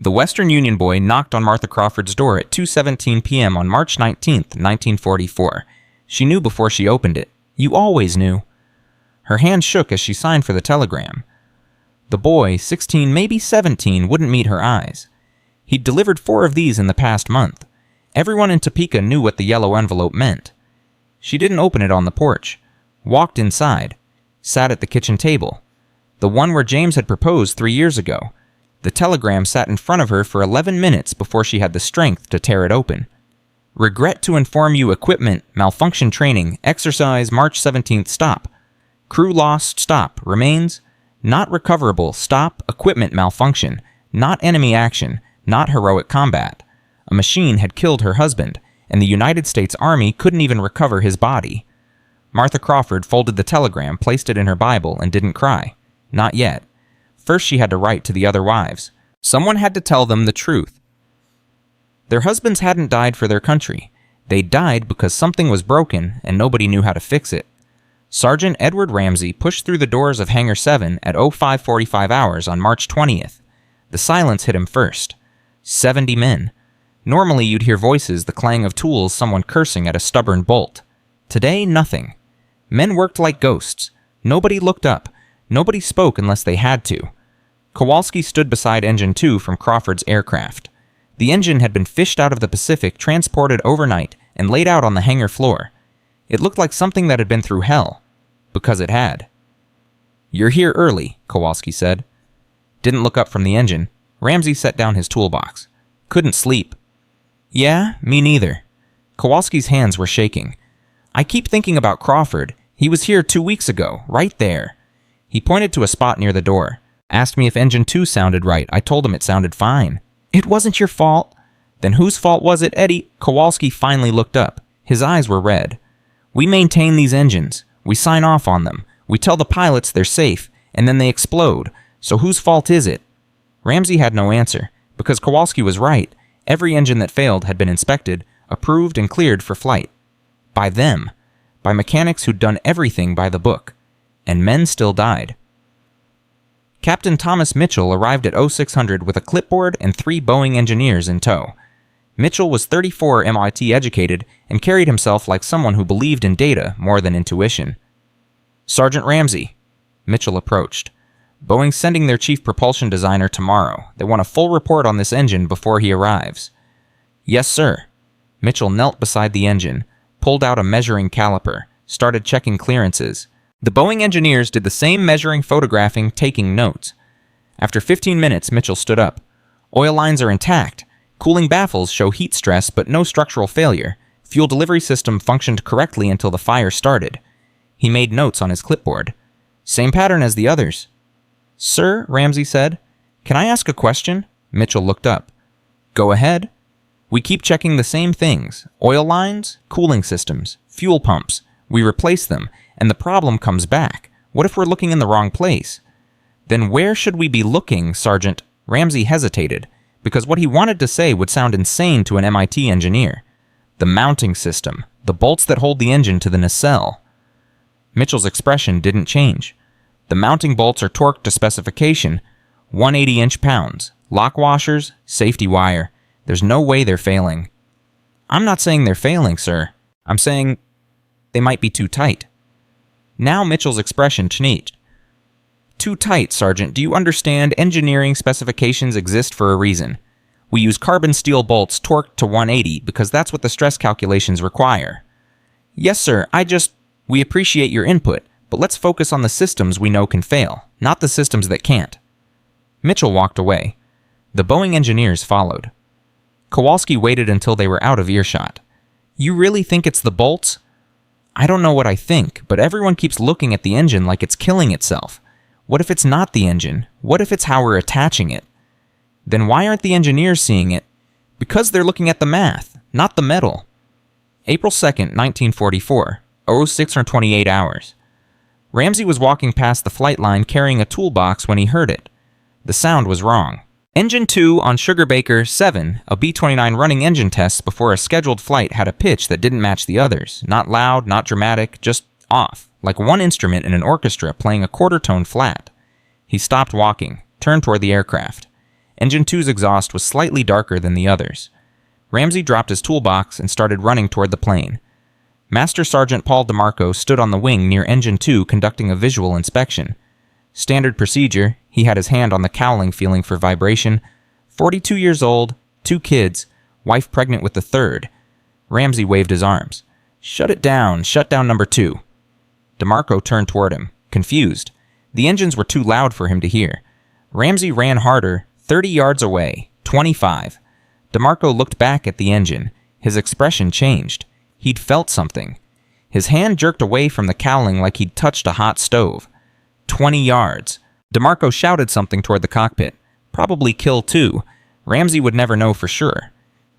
The Western Union boy knocked on Martha Crawford's door at 2:17 p.m. on March 19, 1944. She knew before she opened it. You always knew. Her hand shook as she signed for the telegram. The boy, 16, maybe 17, wouldn't meet her eyes. He'd delivered 4 of these in the past month. Everyone in Topeka knew what the yellow envelope meant. She didn't open it on the porch. Walked inside. Sat at the kitchen table. The one where James had proposed 3 years ago. The telegram sat in front of her for 11 minutes before she had the strength to tear it open. Regret to inform you equipment, malfunction training, exercise March 17th stop. Crew lost, stop, remains, not recoverable, stop, equipment malfunction, not enemy action, not heroic combat. A machine had killed her husband, and the United States Army couldn't even recover his body. Martha Crawford folded the telegram, placed it in her Bible, and didn't cry. Not yet. First she had to write to the other wives. Someone had to tell them the truth. Their husbands hadn't died for their country. They died because something was broken and nobody knew how to fix it. Sergeant Edward Ramsay pushed through the doors of Hangar 7 at 05:45 hours on March 20th. The silence hit him first. 70 men. Normally you'd hear voices, the clang of tools, someone cursing at a stubborn bolt. Today, nothing. Men worked like ghosts. Nobody looked up. Nobody spoke unless they had to. Kowalski stood beside Engine 2 from Crawford's aircraft. The engine had been fished out of the Pacific, transported overnight, and laid out on the hangar floor. It looked like something that had been through hell. Because it had. "You're here early," Kowalski said. Didn't look up from the engine. Ramsay set down his toolbox. "Couldn't sleep." "Yeah, me neither." Kowalski's hands were shaking. "I keep thinking about Crawford. He was here 2 weeks ago, right there." He pointed to a spot near the door. Asked me if Engine 2 sounded right. I told him it sounded fine. "It wasn't your fault." "Then whose fault was it, Eddie?" Kowalski finally looked up. His eyes were red. "We maintain these engines. We sign off on them. We tell the pilots they're safe, and then they explode. So whose fault is it?" Ramsay had no answer, because Kowalski was right. Every engine that failed had been inspected, approved, and cleared for flight. By them. By mechanics who'd done everything by the book. And men still died. Captain Thomas Mitchell arrived at 0600 with a clipboard and 3 Boeing engineers in tow. Mitchell was 34, MIT educated, and carried himself like someone who believed in data more than intuition. "Sergeant Ramsay." Mitchell approached. "Boeing's sending their chief propulsion designer tomorrow. They want a full report on this engine before he arrives." "Yes, sir." Mitchell knelt beside the engine, pulled out a measuring caliper, started checking clearances. The Boeing engineers did the same measuring, photographing, taking notes. After 15 minutes, Mitchell stood up. "Oil lines are intact. Cooling baffles show heat stress but no structural failure. Fuel delivery system functioned correctly until the fire started." He made notes on his clipboard. "Same pattern as the others." "Sir," Ramsay said, "can I ask a question?" Mitchell looked up. "Go ahead." "We keep checking the same things. Oil lines, cooling systems, fuel pumps. We replace them, and the problem comes back. What if we're looking in the wrong place?" "Then where should we be looking, Sergeant?" Ramsay hesitated, because what he wanted to say would sound insane to an MIT engineer. "The mounting system, the bolts that hold the engine to the nacelle." Mitchell's expression didn't change. "The mounting bolts are torqued to specification, 180 inch-pounds, lock washers, safety wire. There's no way they're failing." "I'm not saying they're failing, sir. I'm saying they might be too tight." Now Mitchell's expression changed. "Too tight, Sergeant. Do you understand? Engineering specifications exist for a reason. We use carbon steel bolts torqued to 180 because that's what the stress calculations require." "Yes, sir. We appreciate your input, but let's focus on the systems we know can fail, not the systems that can't." Mitchell walked away. The Boeing engineers followed. Kowalski waited until they were out of earshot. "You really think it's the bolts?" "I don't know what I think, but everyone keeps looking at the engine like it's killing itself. What if it's not the engine? What if it's how we're attaching it?" "Then why aren't the engineers seeing it?" "Because they're looking at the math, not the metal." April 2nd, 1944, 06:28 hours. Ramsay was walking past the flight line carrying a toolbox when he heard it. The sound was wrong. Engine 2 on Sugarbaker 7, a B-29 running engine tests before a scheduled flight, had a pitch that didn't match the others. Not loud, not dramatic, just off, like one instrument in an orchestra playing a quarter tone flat. He stopped walking, turned toward the aircraft. Engine 2's exhaust was slightly darker than the others. Ramsay dropped his toolbox and started running toward the plane. Master Sergeant Paul DeMarco stood on the wing near Engine 2 conducting a visual inspection. Standard procedure, he had his hand on the cowling feeling for vibration. 42 years old, 2 kids, wife pregnant with the third. Ramsay waved his arms. Shut it down, shut down number 2. DeMarco turned toward him, confused. The engines were too loud for him to hear. Ramsay ran harder, 30 yards away, 25. DeMarco looked back at the engine. His expression changed. He'd felt something. His hand jerked away from the cowling like he'd touched a hot stove. 20 yards. DeMarco shouted something toward the cockpit. Probably kill 2. Ramsay would never know for sure.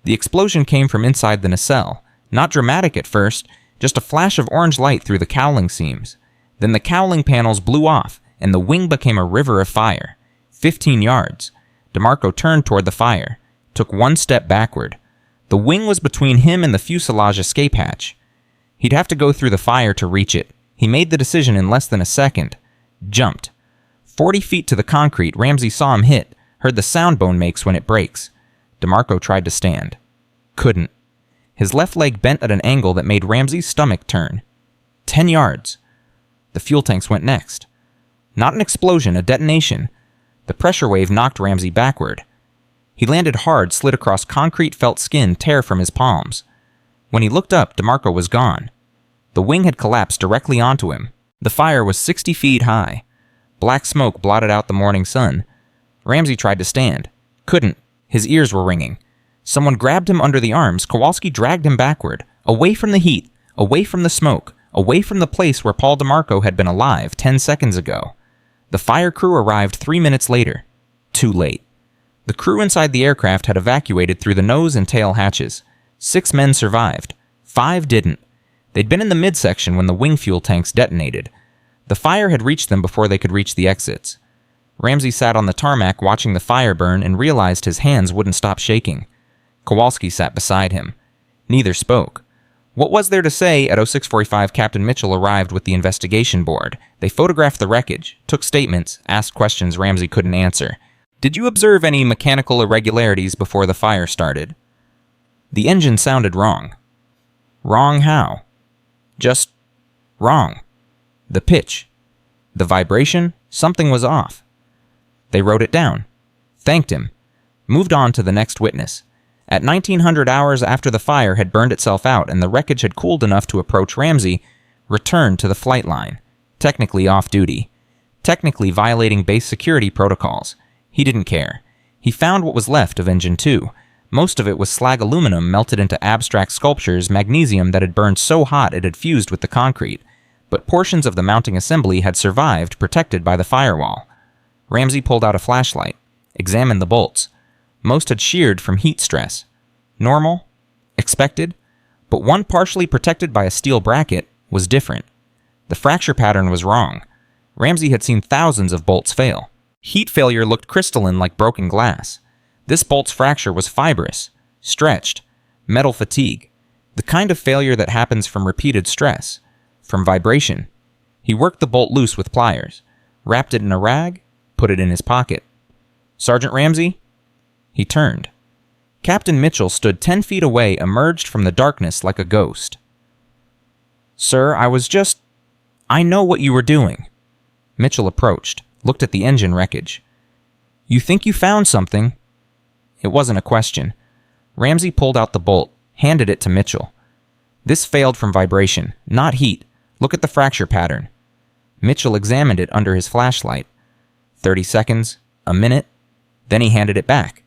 The explosion came from inside the nacelle. Not dramatic at first, just a flash of orange light through the cowling seams. Then the cowling panels blew off, and the wing became a river of fire. 15 yards. DeMarco turned toward the fire, took 1 step backward. The wing was between him and the fuselage escape hatch. He'd have to go through the fire to reach it. He made the decision in less than a second. Jumped. 40 feet to the concrete, Ramsay saw him hit, heard the sound bone makes when it breaks. DeMarco tried to stand. Couldn't. His left leg bent at an angle that made Ramsay's stomach turn. 10 yards. The fuel tanks went next. Not an explosion, a detonation. The pressure wave knocked Ramsay backward. He landed hard, slid across concrete felt skin tear from his palms. When he looked up, DeMarco was gone. The wing had collapsed directly onto him. The fire was 60 feet high. Black smoke blotted out the morning sun. Ramsay tried to stand. Couldn't. His ears were ringing. Someone grabbed him under the arms. Kowalski dragged him backward, away from the heat, away from the smoke, away from the place where Paul DeMarco had been alive 10 seconds ago. The fire crew arrived 3 minutes later. Too late. The crew inside the aircraft had evacuated through the nose and tail hatches. 6 men survived. 5 didn't. They'd been in the midsection when the wing fuel tanks detonated. The fire had reached them before they could reach the exits. Ramsay sat on the tarmac watching the fire burn and realized his hands wouldn't stop shaking. Kowalski sat beside him. Neither spoke. What was there to say? At 06:45, Captain Mitchell arrived with the investigation board. They photographed the wreckage, took statements, asked questions Ramsay couldn't answer. Did you observe any mechanical irregularities before the fire started? The engine sounded wrong. Wrong how? Just wrong. The pitch. The vibration, something was off. They wrote it down. Thanked him. Moved on to the next witness. At 1900 hours after the fire had burned itself out and the wreckage had cooled enough to approach Ramsay, returned to the flight line. Technically off-duty. Technically violating base security protocols. He didn't care. He found what was left of Engine 2. Most of it was slag aluminum melted into abstract sculptures, magnesium that had burned so hot it had fused with the concrete. But portions of the mounting assembly had survived, protected by the firewall. Ramsay pulled out a flashlight, examined the bolts. Most had sheared from heat stress. Normal? Expected? But one partially protected by a steel bracket was different. The fracture pattern was wrong. Ramsay had seen thousands of bolts fail. Heat failure looked crystalline like broken glass. This bolt's fracture was fibrous, stretched, metal fatigue, the kind of failure that happens from repeated stress, from vibration. He worked the bolt loose with pliers, wrapped it in a rag, put it in his pocket. Sergeant Ramsay? He turned. Captain Mitchell stood 10 feet away, emerged from the darkness like a ghost. Sir, I know what you were doing. Mitchell approached, looked at the engine wreckage. You think you found something? It wasn't a question. Ramsay pulled out the bolt, handed it to Mitchell. This failed from vibration, not heat. Look at the fracture pattern. Mitchell examined it under his flashlight. 30 seconds, a minute, then he handed it back.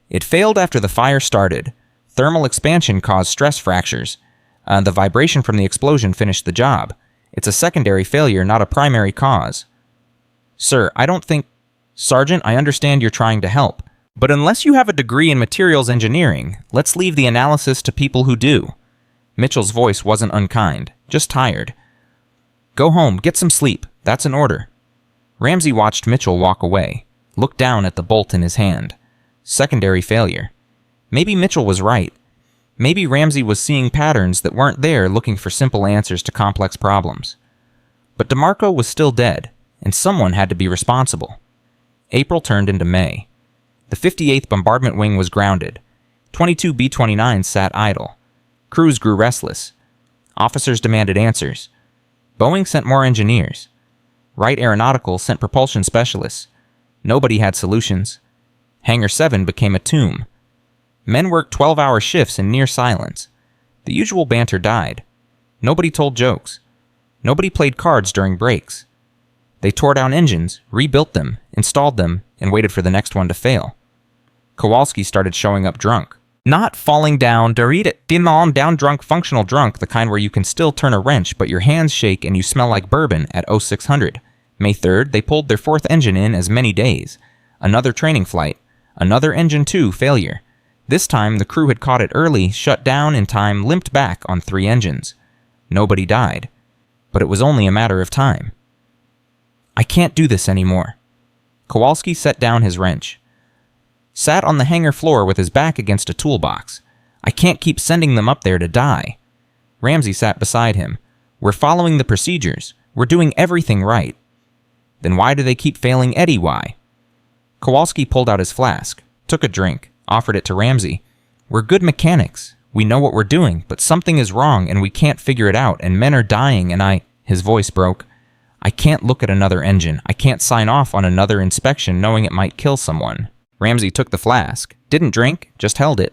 It failed after the fire started. Thermal expansion caused stress fractures. The vibration from the explosion finished the job. It's a secondary failure, not a primary cause. Sir, I don't think... Sergeant, I understand you're trying to help. But unless you have a degree in materials engineering, let's leave the analysis to people who do. Mitchell's voice wasn't unkind, just tired. Go home, get some sleep. That's an order. Ramsay watched Mitchell walk away, looked down at the bolt in his hand. Secondary failure. Maybe Mitchell was right. Maybe Ramsay was seeing patterns that weren't there, looking for simple answers to complex problems. But DeMarco was still dead, and someone had to be responsible. April turned into May. The 58th Bombardment Wing was grounded. 22 B-29s sat idle. Crews grew restless. Officers demanded answers. Boeing sent more engineers. Wright Aeronautical sent propulsion specialists. Nobody had solutions. Hangar 7 became a tomb. Men worked 12-hour shifts in near silence. The usual banter died. Nobody told jokes. Nobody played cards during breaks. They tore down engines, rebuilt them, installed them, and waited for the next one to fail. Kowalski started showing up drunk. Not falling down, down drunk, functional drunk, the kind where you can still turn a wrench, but your hands shake and you smell like bourbon at 0600. May 3rd, they pulled their 4th engine in as many days. Another training flight. Another engine 2 failure. This time, the crew had caught it early, shut down in time, limped back on 3 engines. Nobody died. But it was only a matter of time. I can't do this anymore. Kowalski set down his wrench. Sat on the hangar floor with his back against a toolbox. I can't keep sending them up there to die. Ramsay sat beside him. We're following the procedures. We're doing everything right. Then why do they keep failing Eddie? Why? Kowalski pulled out his flask, took a drink, offered it to Ramsay. We're good mechanics. We know what we're doing, but something is wrong and we can't figure it out, and men are dying, and his voice broke. I can't look at another engine. I can't sign off on another inspection knowing it might kill someone. Ramsay took the flask, didn't drink, just held it.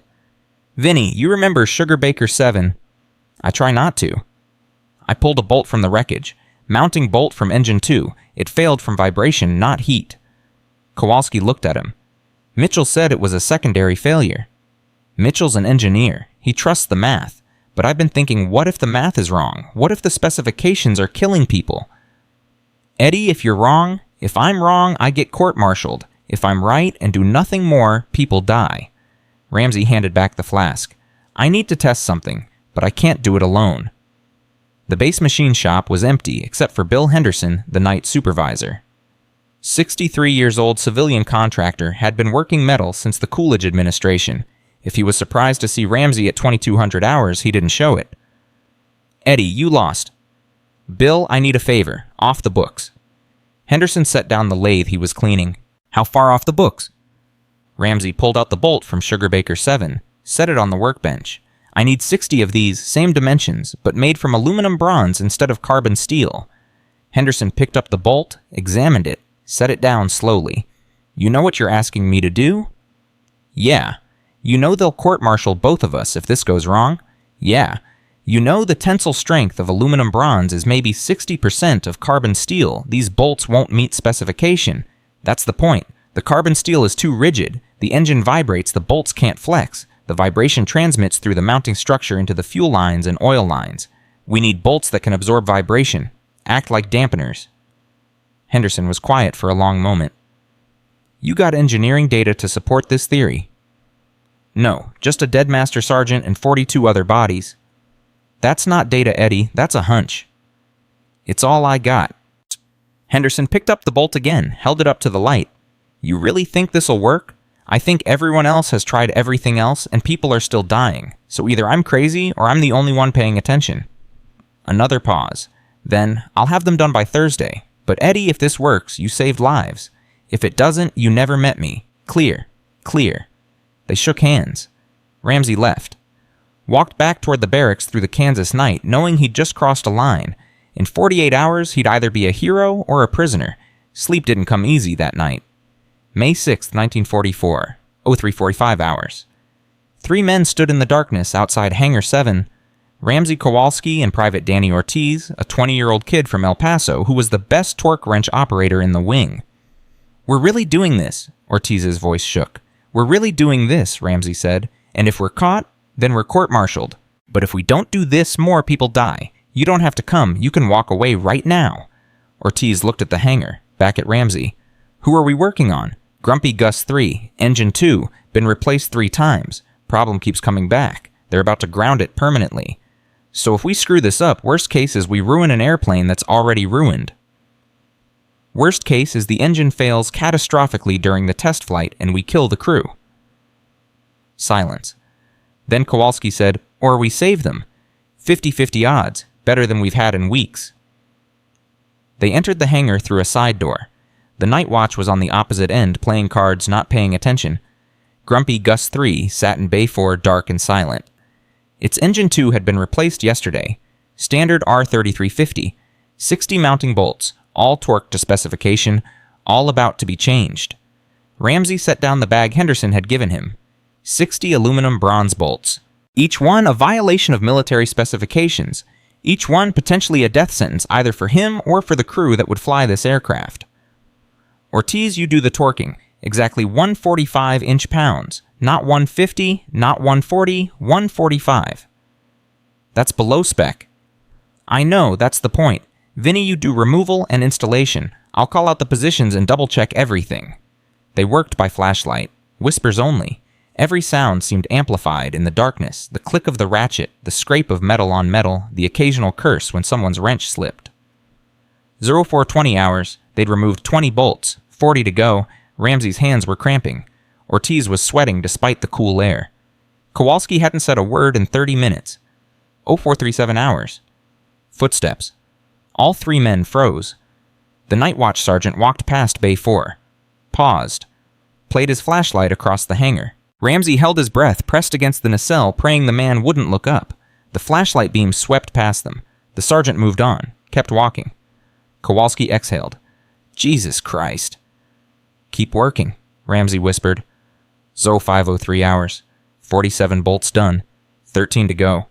Vinny, you remember Sugar Baker 7? I try not to. I pulled a bolt from the wreckage. Mounting bolt from engine 2. It failed from vibration, not heat. Kowalski looked at him. Mitchell said it was a secondary failure. Mitchell's an engineer. He trusts the math. But I've been thinking, what if the math is wrong? What if the specifications are killing people? Eddie, if you're wrong, if I'm wrong, I get court-martialed. If I'm right and do nothing more, people die. Ramsay handed back the flask. I need to test something, but I can't do it alone. The base machine shop was empty except for Bill Henderson, the night supervisor. 63-years-old civilian contractor had been working metal since the Coolidge administration. If he was surprised to see Ramsay at 2200 hours, he didn't show it. Eddie, you lost. Bill, I need a favor. Off the books. Henderson set down the lathe he was cleaning. How far off the books? Ramsay pulled out the bolt from Sugar Baker 7, set it on the workbench. I need 60 of these, same dimensions, but made from aluminum bronze instead of carbon steel. Henderson picked up the bolt, examined it, set it down slowly. You know what you're asking me to do? Yeah. You know they'll court-martial both of us if this goes wrong? Yeah. You know the tensile strength of aluminum bronze is maybe 60% of carbon steel. These bolts won't meet specification. That's the point. The carbon steel is too rigid. The engine vibrates, the bolts can't flex. The vibration transmits through the mounting structure into the fuel lines and oil lines. We need bolts that can absorb vibration, act like dampeners. Henderson was quiet for a long moment. You got engineering data to support this theory? No, just a dead master sergeant and 42 other bodies. That's not data, Eddie. That's a hunch. It's all I got. Henderson picked up the bolt again, held it up to the light. You really think this'll work? I think everyone else has tried everything else, and people are still dying. So either I'm crazy, or I'm the only one paying attention. Another pause. Then, I'll have them done by Thursday. But Eddie, if this works, you saved lives. If it doesn't, you never met me. Clear. Clear. They shook hands. Ramsay left. Walked back toward the barracks through the Kansas night, knowing he'd just crossed a line. In 48 hours, he'd either be a hero or a prisoner. Sleep didn't come easy that night. May 6, 1944, 03:45 hours. 3 men stood in the darkness outside Hangar 7. Ramsay Kowalski and Private Danny Ortiz, a 20-year-old kid from El Paso who was the best torque wrench operator in the wing. We're really doing this, Ortiz's voice shook. We're really doing this, Ramsay said, and if we're caught, then we're court-martialed. But if we don't do this, more people die. You don't have to come. You can walk away right now. Ortiz looked at the hangar, back at Ramsay. Who are we working on? Grumpy Gus 3, Engine 2, been replaced 3 times. Problem keeps coming back. They're about to ground it permanently. So if we screw this up, worst case is we ruin an airplane that's already ruined. Worst case is the engine fails catastrophically during the test flight and we kill the crew. Silence. Then Kowalski said, or we save them. 50-50 odds, better than we've had in weeks. They entered the hangar through a side door. The night watch was on the opposite end, playing cards, not paying attention. Grumpy Gus 3 sat in Bay 4 dark and silent. Its engine 2 had been replaced yesterday. Standard R3350. 60 mounting bolts, all torqued to specification, all about to be changed. Ramsay set down the bag Henderson had given him. 60 aluminum bronze bolts. Each one a violation of military specifications. Each one potentially a death sentence either for him or for the crew that would fly this aircraft. Ortiz, you do the torquing. Exactly 145 inch-pounds. Not 150, not 140, 145. That's below spec. I know, that's the point. Vinny, you do removal and installation. I'll call out the positions and double-check everything. They worked by flashlight. Whispers only. Every sound seemed amplified in the darkness, the click of the ratchet, the scrape of metal on metal, the occasional curse when someone's wrench slipped. 0420 hours. They'd removed 20 bolts, 40 to go. Ramsay's hands were cramping. Ortiz was sweating despite the cool air. Kowalski hadn't said a word in 30 minutes. 0437 hours. Footsteps. All three men froze. The night watch sergeant walked past Bay 4. Paused. Played his flashlight across the hangar. Ramsay held his breath, pressed against the nacelle, praying the man wouldn't look up. The flashlight beam swept past them. The sergeant moved on, kept walking. Kowalski exhaled. Jesus Christ. Keep working, Ramsay whispered. 0503 hours. 47 bolts done. 13 to go.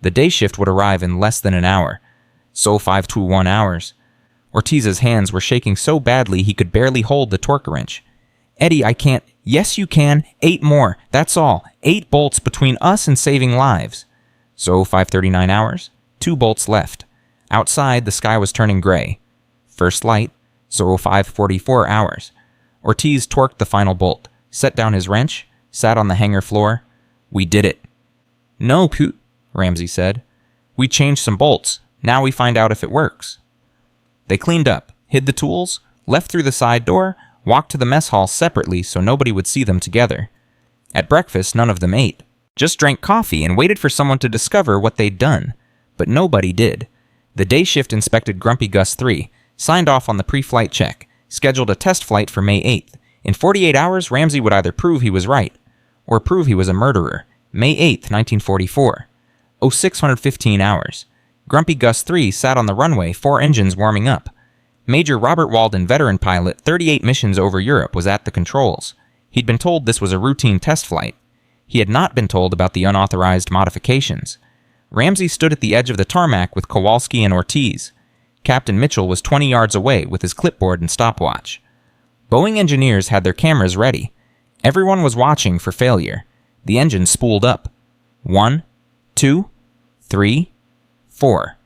The day shift would arrive in less than an hour. 0521 hours. Ortiz's hands were shaking so badly he could barely hold the torque wrench. Eddie, I can't. Yes, you can. 8 more. That's all. 8 bolts between us and saving lives. 0539 hours. 2 bolts left. Outside, the sky was turning gray. First light. 0544 hours. Ortiz torqued the final bolt, set down his wrench, sat on the hangar floor. We did it. No, Ramsay said. We changed some bolts. Now we find out if it works. They cleaned up, hid the tools, left through the side door, walked to the mess hall separately so nobody would see them together. At breakfast, none of them ate. Just drank coffee and waited for someone to discover what they'd done. But nobody did. The day shift inspected Grumpy Gus 3, signed off on the pre-flight check, scheduled a test flight for May 8th. In 48 hours, Ramsay would either prove he was right, or prove he was a murderer. May 8th, 1944. 0615 hours. Grumpy Gus 3 sat on the runway, 4 engines warming up. Major Robert Walden, veteran pilot, 38 missions over Europe, was at the controls. He'd been told this was a routine test flight. He had not been told about the unauthorized modifications. Ramsay stood at the edge of the tarmac with Kowalski and Ortiz. Captain Mitchell was 20 yards away with his clipboard and stopwatch. Boeing engineers had their cameras ready. Everyone was watching for failure. The engine spooled up. 1, 2, 3, 4.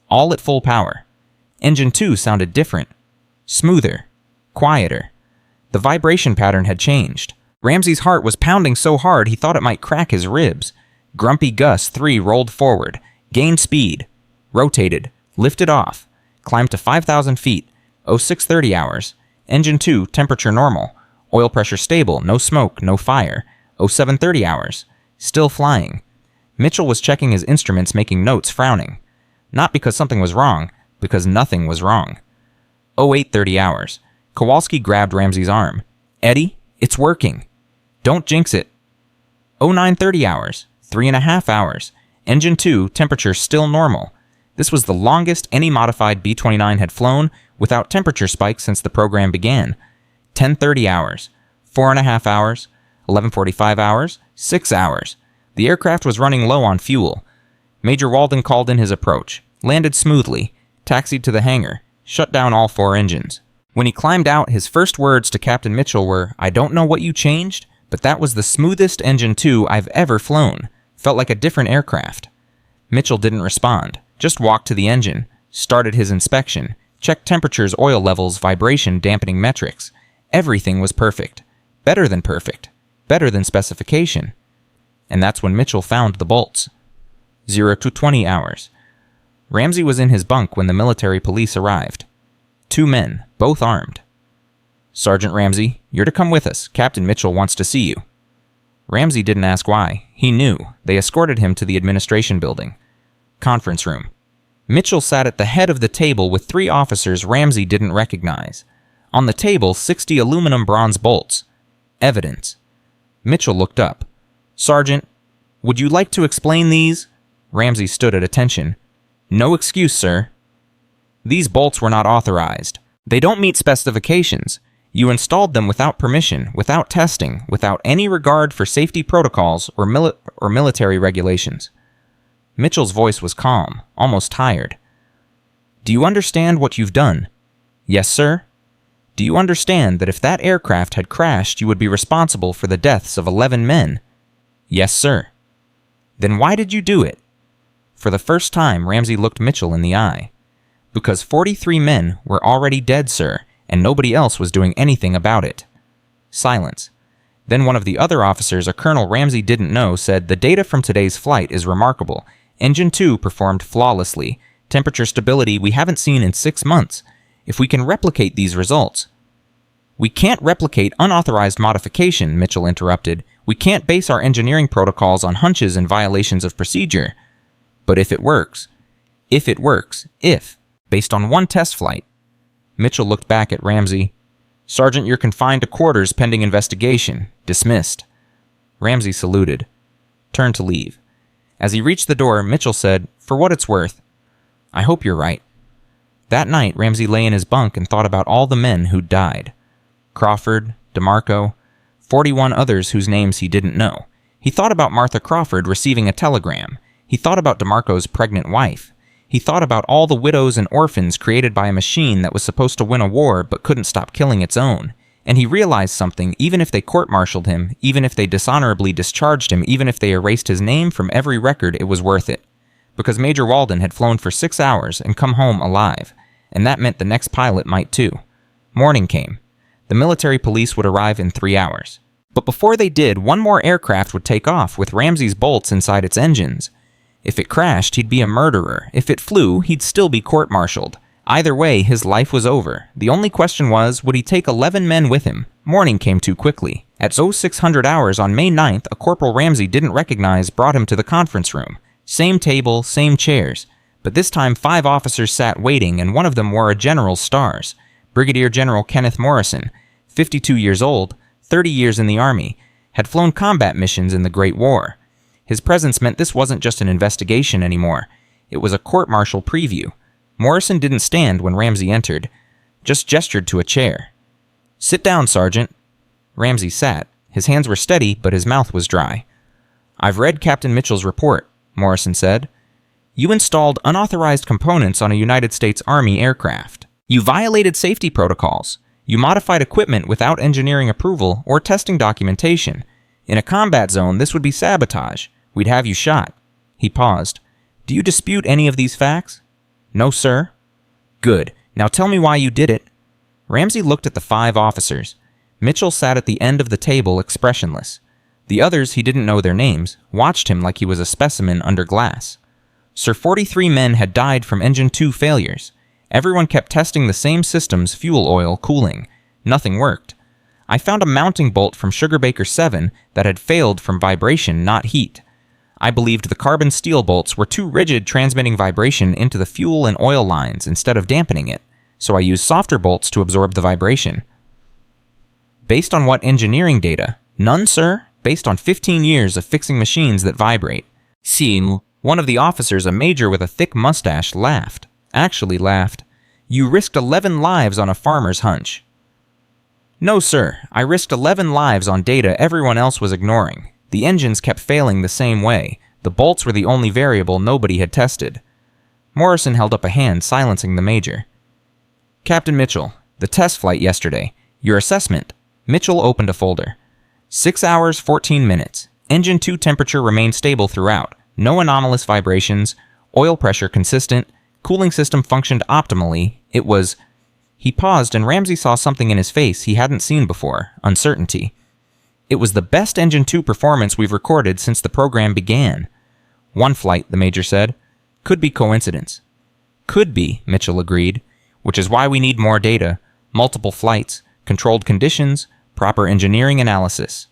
All at full power. Engine 2 sounded different. Smoother. Quieter. The vibration pattern had changed. Ramsay's heart was pounding so hard he thought it might crack his ribs. Grumpy Gus 3 rolled forward, gained speed, rotated, lifted off, climbed to 5,000 feet, 0630 hours. Engine 2, temperature normal. Oil pressure stable, no smoke, no fire. 0730 hours. Still flying. Mitchell was checking his instruments, making notes, frowning. Not because something was wrong, because nothing was wrong. 0830 hours. Kowalski grabbed Ramsay's arm. Eddie, it's working. Don't jinx it. 0930 hours. 3.5 hours. Engine 2, temperature still normal. This was the longest any modified B-29 had flown without temperature spikes since the program began. 10:30 hours. 4.5 hours. 11:45 hours. 6 hours. The aircraft was running low on fuel. Major Walden called in his approach, landed smoothly, taxied to the hangar, shut down all 4 engines. When he climbed out, his first words to Captain Mitchell were, "I don't know what you changed, but that was the smoothest Engine 2 I've ever flown. Felt like a different aircraft." Mitchell didn't respond, just walked to the engine, started his inspection, checked temperatures, oil levels, vibration, dampening metrics. Everything was perfect. Better than perfect. Better than specification. And that's when Mitchell found the bolts. 0220 hours. Ramsay was in his bunk when the military police arrived. 2 men, both armed. "Sergeant Ramsay, you're to come with us. Captain Mitchell wants to see you." Ramsay didn't ask why. He knew. They escorted him to the administration building. Conference room. Mitchell sat at the head of the table with 3 officers Ramsay didn't recognize. On the table, 60 aluminum bronze bolts. Evidence. Mitchell looked up. Sergeant, would you like to explain these? Ramsay stood at attention. No excuse, sir. These bolts were not authorized. They don't meet specifications. You installed them without permission, without testing, without any regard for safety protocols or military regulations. Mitchell's voice was calm, almost tired. Do you understand what you've done? Yes, sir. Do you understand that if that aircraft had crashed, you would be responsible for the deaths of 11 men? Yes, sir. Then why did you do it? For the first time, Ramsay looked Mitchell in the eye. Because 43 men were already dead, sir, and nobody else was doing anything about it. Silence. Then one of the other officers, a colonel Ramsay didn't know, said, the data from today's flight is remarkable. Engine 2 performed flawlessly. Temperature stability we haven't seen in 6 months. If we can replicate these results. We can't replicate unauthorized modification, Mitchell interrupted. We can't base our engineering protocols on hunches and violations of procedure. But if it works, based on one test flight. Mitchell looked back at Ramsay. Sergeant, you're confined to quarters pending investigation. Dismissed. Ramsay saluted. Turned to leave. As he reached the door, Mitchell said, for what it's worth, I hope you're right. That night, Ramsay lay in his bunk and thought about all the men who'd died. Crawford, DeMarco, 41 others whose names he didn't know. He thought about Martha Crawford receiving a telegram. He thought about DeMarco's pregnant wife. He thought about all the widows and orphans created by a machine that was supposed to win a war but couldn't stop killing its own. And he realized something, even if they court-martialed him, even if they dishonorably discharged him, even if they erased his name from every record, it was worth it. Because Major Walden had flown for 6 hours and come home alive, and that meant the next pilot might too. Morning came. The military police would arrive in 3 hours. But before they did, one more aircraft would take off with Ramsay's bolts inside its engines. If it crashed, he'd be a murderer. If it flew, he'd still be court-martialed. Either way, his life was over. The only question was, would he take 11 men with him? Morning came too quickly. At 0600 hours on May 9th, a Corporal Ramsay didn't recognize brought him to the conference room. Same table, same chairs. But this time 5 officers sat waiting, and one of them wore a general's stars. Brigadier General Kenneth Morrison, 52 years old, 30 years in the Army, had flown combat missions in the Great War. His presence meant this wasn't just an investigation anymore. It was a court-martial preview. Morrison didn't stand when Ramsay entered, just gestured to a chair. Sit down, Sergeant. Ramsay sat. His hands were steady, but his mouth was dry. I've read Captain Mitchell's report, Morrison said. You installed unauthorized components on a United States Army aircraft. You violated safety protocols. You modified equipment without engineering approval or testing documentation. In a combat zone, this would be sabotage. We'd have you shot. He paused. Do you dispute any of these facts? No, sir. Good. Now tell me why you did it. Ramsay looked at the 5 officers. Mitchell sat at the end of the table expressionless. The others, he didn't know their names, watched him like he was a specimen under glass. Sir, 43 men had died from engine 2 failures. Everyone kept testing the same systems, fuel oil, cooling. Nothing worked. I found a mounting bolt from Sugarbaker 7 that had failed from vibration, not heat. I believed the carbon steel bolts were too rigid, transmitting vibration into the fuel and oil lines instead of dampening it, so I used softer bolts to absorb the vibration. Based on what engineering data? None, sir. Based on 15 years of fixing machines that vibrate. Seeing one of the officers, a major with a thick mustache, laughed. Actually laughed. You risked 11 lives on a farmer's hunch. No, sir. I risked 11 lives on data everyone else was ignoring. The engines kept failing the same way. The bolts were the only variable nobody had tested. Morrison held up a hand, silencing the major. Captain Mitchell, the test flight yesterday. Your assessment. Mitchell opened a folder. 6 hours, 14 minutes. Engine 2 temperature remained stable throughout. No anomalous vibrations. Oil pressure consistent. Cooling system functioned optimally. It was... He paused, and Ramsay saw something in his face he hadn't seen before. Uncertainty. It was the best Engine 2 performance we've recorded since the program began. One flight, the major said. Could be coincidence. Could be, Mitchell agreed. Which is why we need more data. Multiple flights, controlled conditions, proper engineering analysis.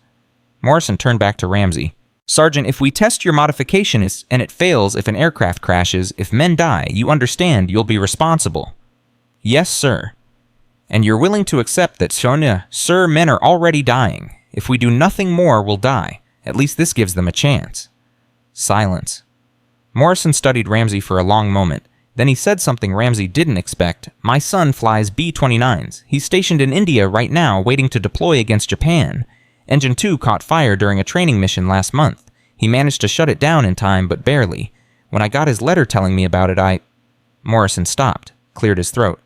Morrison turned back to Ramsay. Sergeant, if we test your modification and it fails, if an aircraft crashes, if men die, you understand you'll be responsible. Yes, sir. And you're willing to accept that, sir, men are already dying. If we do nothing more, we'll die. At least this gives them a chance." Silence. Morrison studied Ramsay for a long moment. Then he said something Ramsay didn't expect. "My son flies B-29s. He's stationed in India right now, waiting to deploy against Japan. Engine 2 caught fire during a training mission last month. He managed to shut it down in time, but barely. When I got his letter telling me about it, Morrison stopped, cleared his throat.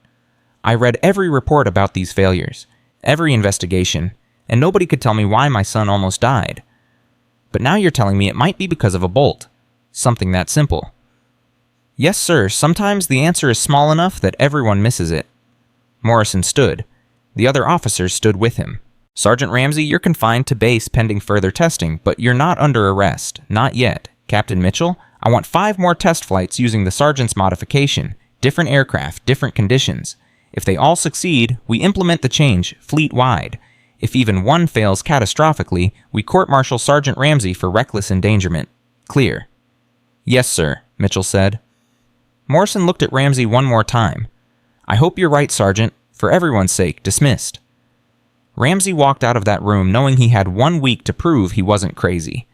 "I read every report about these failures, every investigation, and nobody could tell me why my son almost died. But now you're telling me it might be because of a bolt. Something that simple." "Yes, sir. Sometimes the answer is small enough that everyone misses it." Morrison stood. The other officers stood with him. "Sergeant Ramsay, you're confined to base pending further testing, but you're not under arrest. Not yet. Captain Mitchell, I want 5 more test flights using the sergeant's modification. Different aircraft, different conditions. If they all succeed, we implement the change fleet-wide. If even one fails catastrophically, we court-martial Sergeant Ramsay for reckless endangerment. Clear." "Yes, sir," Mitchell said. Morrison looked at Ramsay one more time. "I hope you're right, Sergeant. For everyone's sake, dismissed." Ramsay walked out of that room knowing he had 1 week to prove he wasn't crazy.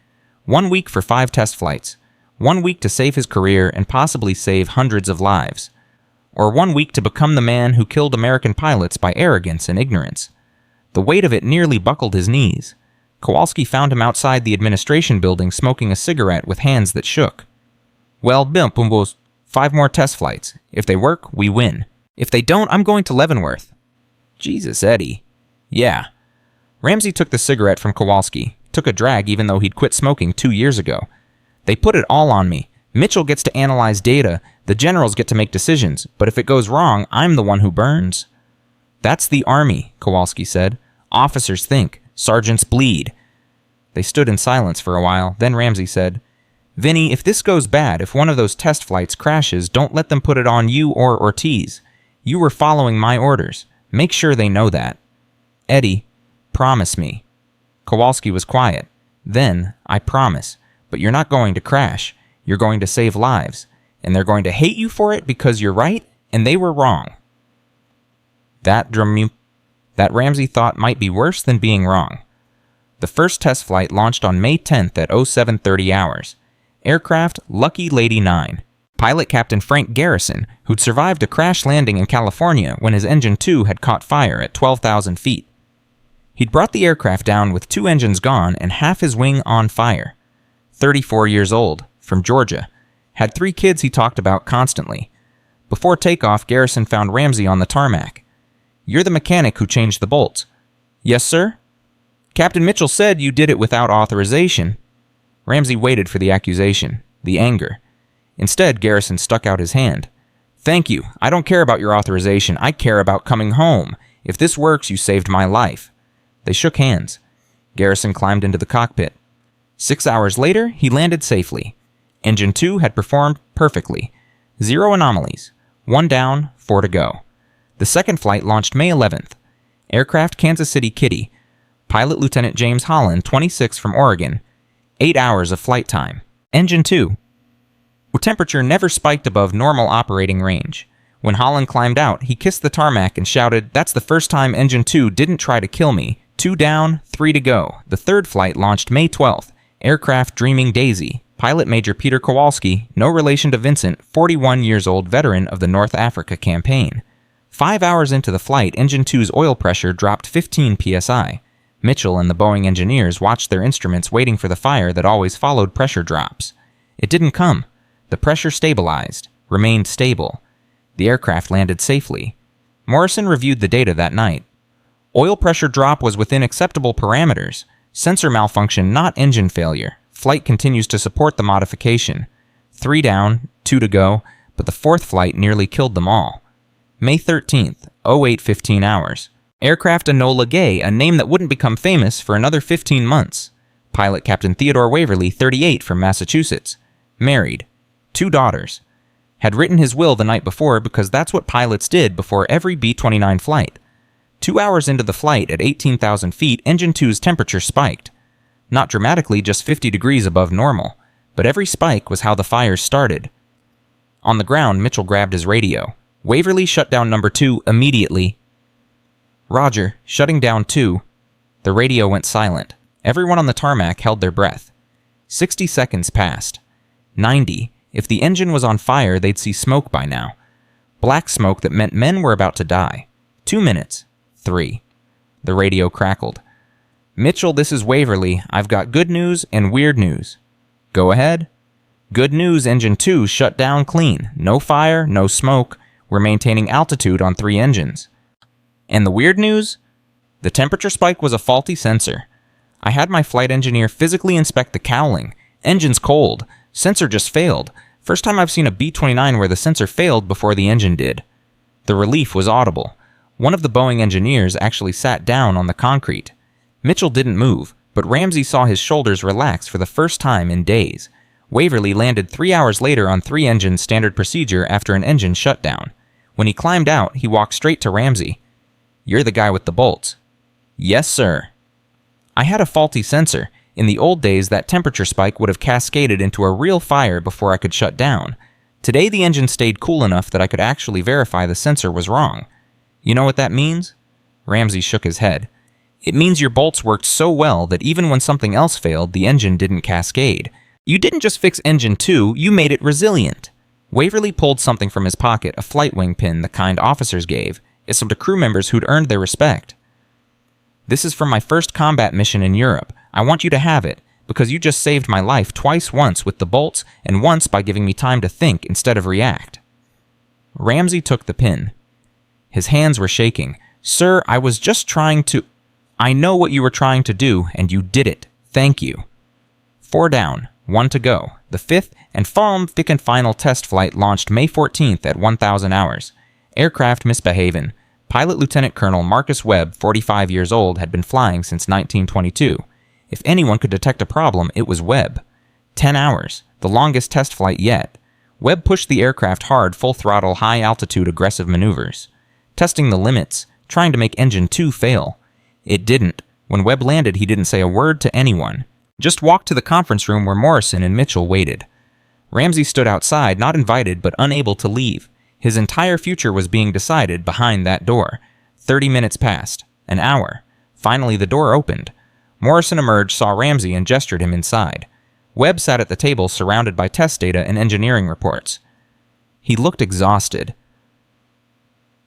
1 week for 5 test flights. 1 week to save his career and possibly save hundreds of lives. Or 1 week to become the man who killed American pilots by arrogance and ignorance. The weight of it nearly buckled his knees. Kowalski found him outside the administration building smoking a cigarette with hands that shook. "Well, Bimpumbo's 5 more test flights. If they work, we win. If they don't, I'm going to Leavenworth." "Jesus, Eddie." "Yeah." Ramsay took the cigarette from Kowalski, took a drag even though he'd quit smoking 2 years ago. "They put it all on me. Mitchell gets to analyze data, the generals get to make decisions, but if it goes wrong, I'm the one who burns." "That's the Army," Kowalski said. "Officers think, sergeants bleed." They stood in silence for a while, then Ramsay said, "Vinny, if this goes bad, if one of those test flights crashes, don't let them put it on you or Ortiz. You were following my orders. Make sure they know that. Eddie, promise me." Kowalski was quiet. Then, "I promise, but you're not going to crash. You're going to save lives, and they're going to hate you for it because you're right, and they were wrong." That Ramsay thought might be worse than being wrong. The first test flight launched on May 10th at 0730 hours. Aircraft Lucky Lady 9. Pilot Captain Frank Garrison, who'd survived a crash landing in California when his engine 2 had caught fire at 12,000 feet. He'd brought the aircraft down with 2 engines gone and half his wing on fire. 34 years old, from Georgia. Had 3 kids he talked about constantly. Before takeoff, Garrison found Ramsay on the tarmac. "You're the mechanic who changed the bolts." "Yes, sir." "Captain Mitchell said you did it without authorization." Ramsay waited for the accusation, the anger. Instead, Garrison stuck out his hand. "Thank you. I don't care about your authorization. I care about coming home. If this works, you saved my life." They shook hands. Garrison climbed into the cockpit. 6 hours later, he landed safely. Engine 2 had performed perfectly. 0 anomalies. 1 down, 4 to go. The second flight launched May 11th. Aircraft Kansas City Kitty. Pilot Lieutenant James Holland, 26 from Oregon. 8 hours of flight time. Engine 2. Temperature never spiked above normal operating range. When Holland climbed out, he kissed the tarmac and shouted, "That's the first time Engine 2 didn't try to kill me. 2 down, 3 to go." The third flight launched May 12th. Aircraft Dreaming Daisy. Pilot Major Peter Kowalski, no relation to Vincent, 41 years old veteran of the North Africa campaign. 5 hours into the flight, Engine 2's oil pressure dropped 15 psi. Mitchell and the Boeing engineers watched their instruments waiting for the fire that always followed pressure drops. It didn't come. The pressure stabilized, remained stable. The aircraft landed safely. Morrison reviewed the data that night. Oil pressure drop was within acceptable parameters. Sensor malfunction, not engine failure. Flight continues to support the modification. 3 down, 2 to go, but the fourth flight nearly killed them all. May 13th, 0815 hours. Aircraft Enola Gay, a name that wouldn't become famous for another 15 months. Pilot Captain Theodore Waverly, 38, from Massachusetts. Married. 2 daughters. Had written his will the night before because that's what pilots did before every B-29 flight. 2 hours into the flight at 18,000 feet, Engine 2's temperature spiked. Not dramatically, just 50 degrees above normal, but every spike was how the fires started. On the ground, Mitchell grabbed his radio. "Waverly, shut down number 2 immediately." "Roger, shutting down 2. The radio went silent. Everyone on the tarmac held their breath. 60 seconds passed. 90. If the engine was on fire, they'd see smoke by now. Black smoke that meant men were about to die. 2 minutes. 3. The radio crackled. "Mitchell, this is Waverly. I've got good news and weird news." "Go ahead." "Good news, engine 2 shut down clean. No fire, no smoke. We're maintaining altitude on 3 engines." "And the weird news?" "The temperature spike was a faulty sensor. I had my flight engineer physically inspect the cowling. Engine's cold. Sensor just failed. First time I've seen a B-29 where the sensor failed before the engine did." The relief was audible. One of the Boeing engineers actually sat down on the concrete. Mitchell didn't move, but Ramsay saw his shoulders relax for the first time in days. Waverly landed 3 hours later on 3 engines standard procedure after an engine shutdown. When he climbed out, he walked straight to Ramsay. "You're the guy with the bolts." "Yes, sir." "I had a faulty sensor. In the old days, that temperature spike would have cascaded into a real fire before I could shut down. Today, the engine stayed cool enough that I could actually verify the sensor was wrong. You know what that means?" Ramsay shook his head. "It means your bolts worked so well that even when something else failed, the engine didn't cascade. You didn't just fix engine 2, you made it resilient." Waverly pulled something from his pocket, a flight wing pin, the kind officers gave. It's some to crew members who'd earned their respect. "This is from my first combat mission in Europe. I want you to have it, because you just saved my life twice, once with the bolts, and once by giving me time to think instead of react." Ramsay took the pin. His hands were shaking. "Sir, I was just trying to—" "I know what you were trying to do, and you did it. Thank you." 4 down, 1 to go. The 5th and final test flight launched May 14th at 1,000 hours. Aircraft misbehaving. Pilot Lieutenant Colonel Marcus Webb, 45 years old, had been flying since 1922. If anyone could detect a problem, it was Webb. 10 hours, the longest test flight yet. Webb pushed the aircraft hard, full-throttle, high-altitude aggressive maneuvers. Testing the limits, trying to make engine 2 fail. It didn't. When Webb landed, he didn't say a word to anyone. Just walked to the conference room where Morrison and Mitchell waited. Ramsay stood outside, not invited but unable to leave. His entire future was being decided behind that door. 30 minutes passed. An hour. Finally, the door opened. Morrison emerged, saw Ramsay, and gestured him inside. Webb sat at the table surrounded by test data and engineering reports. He looked exhausted.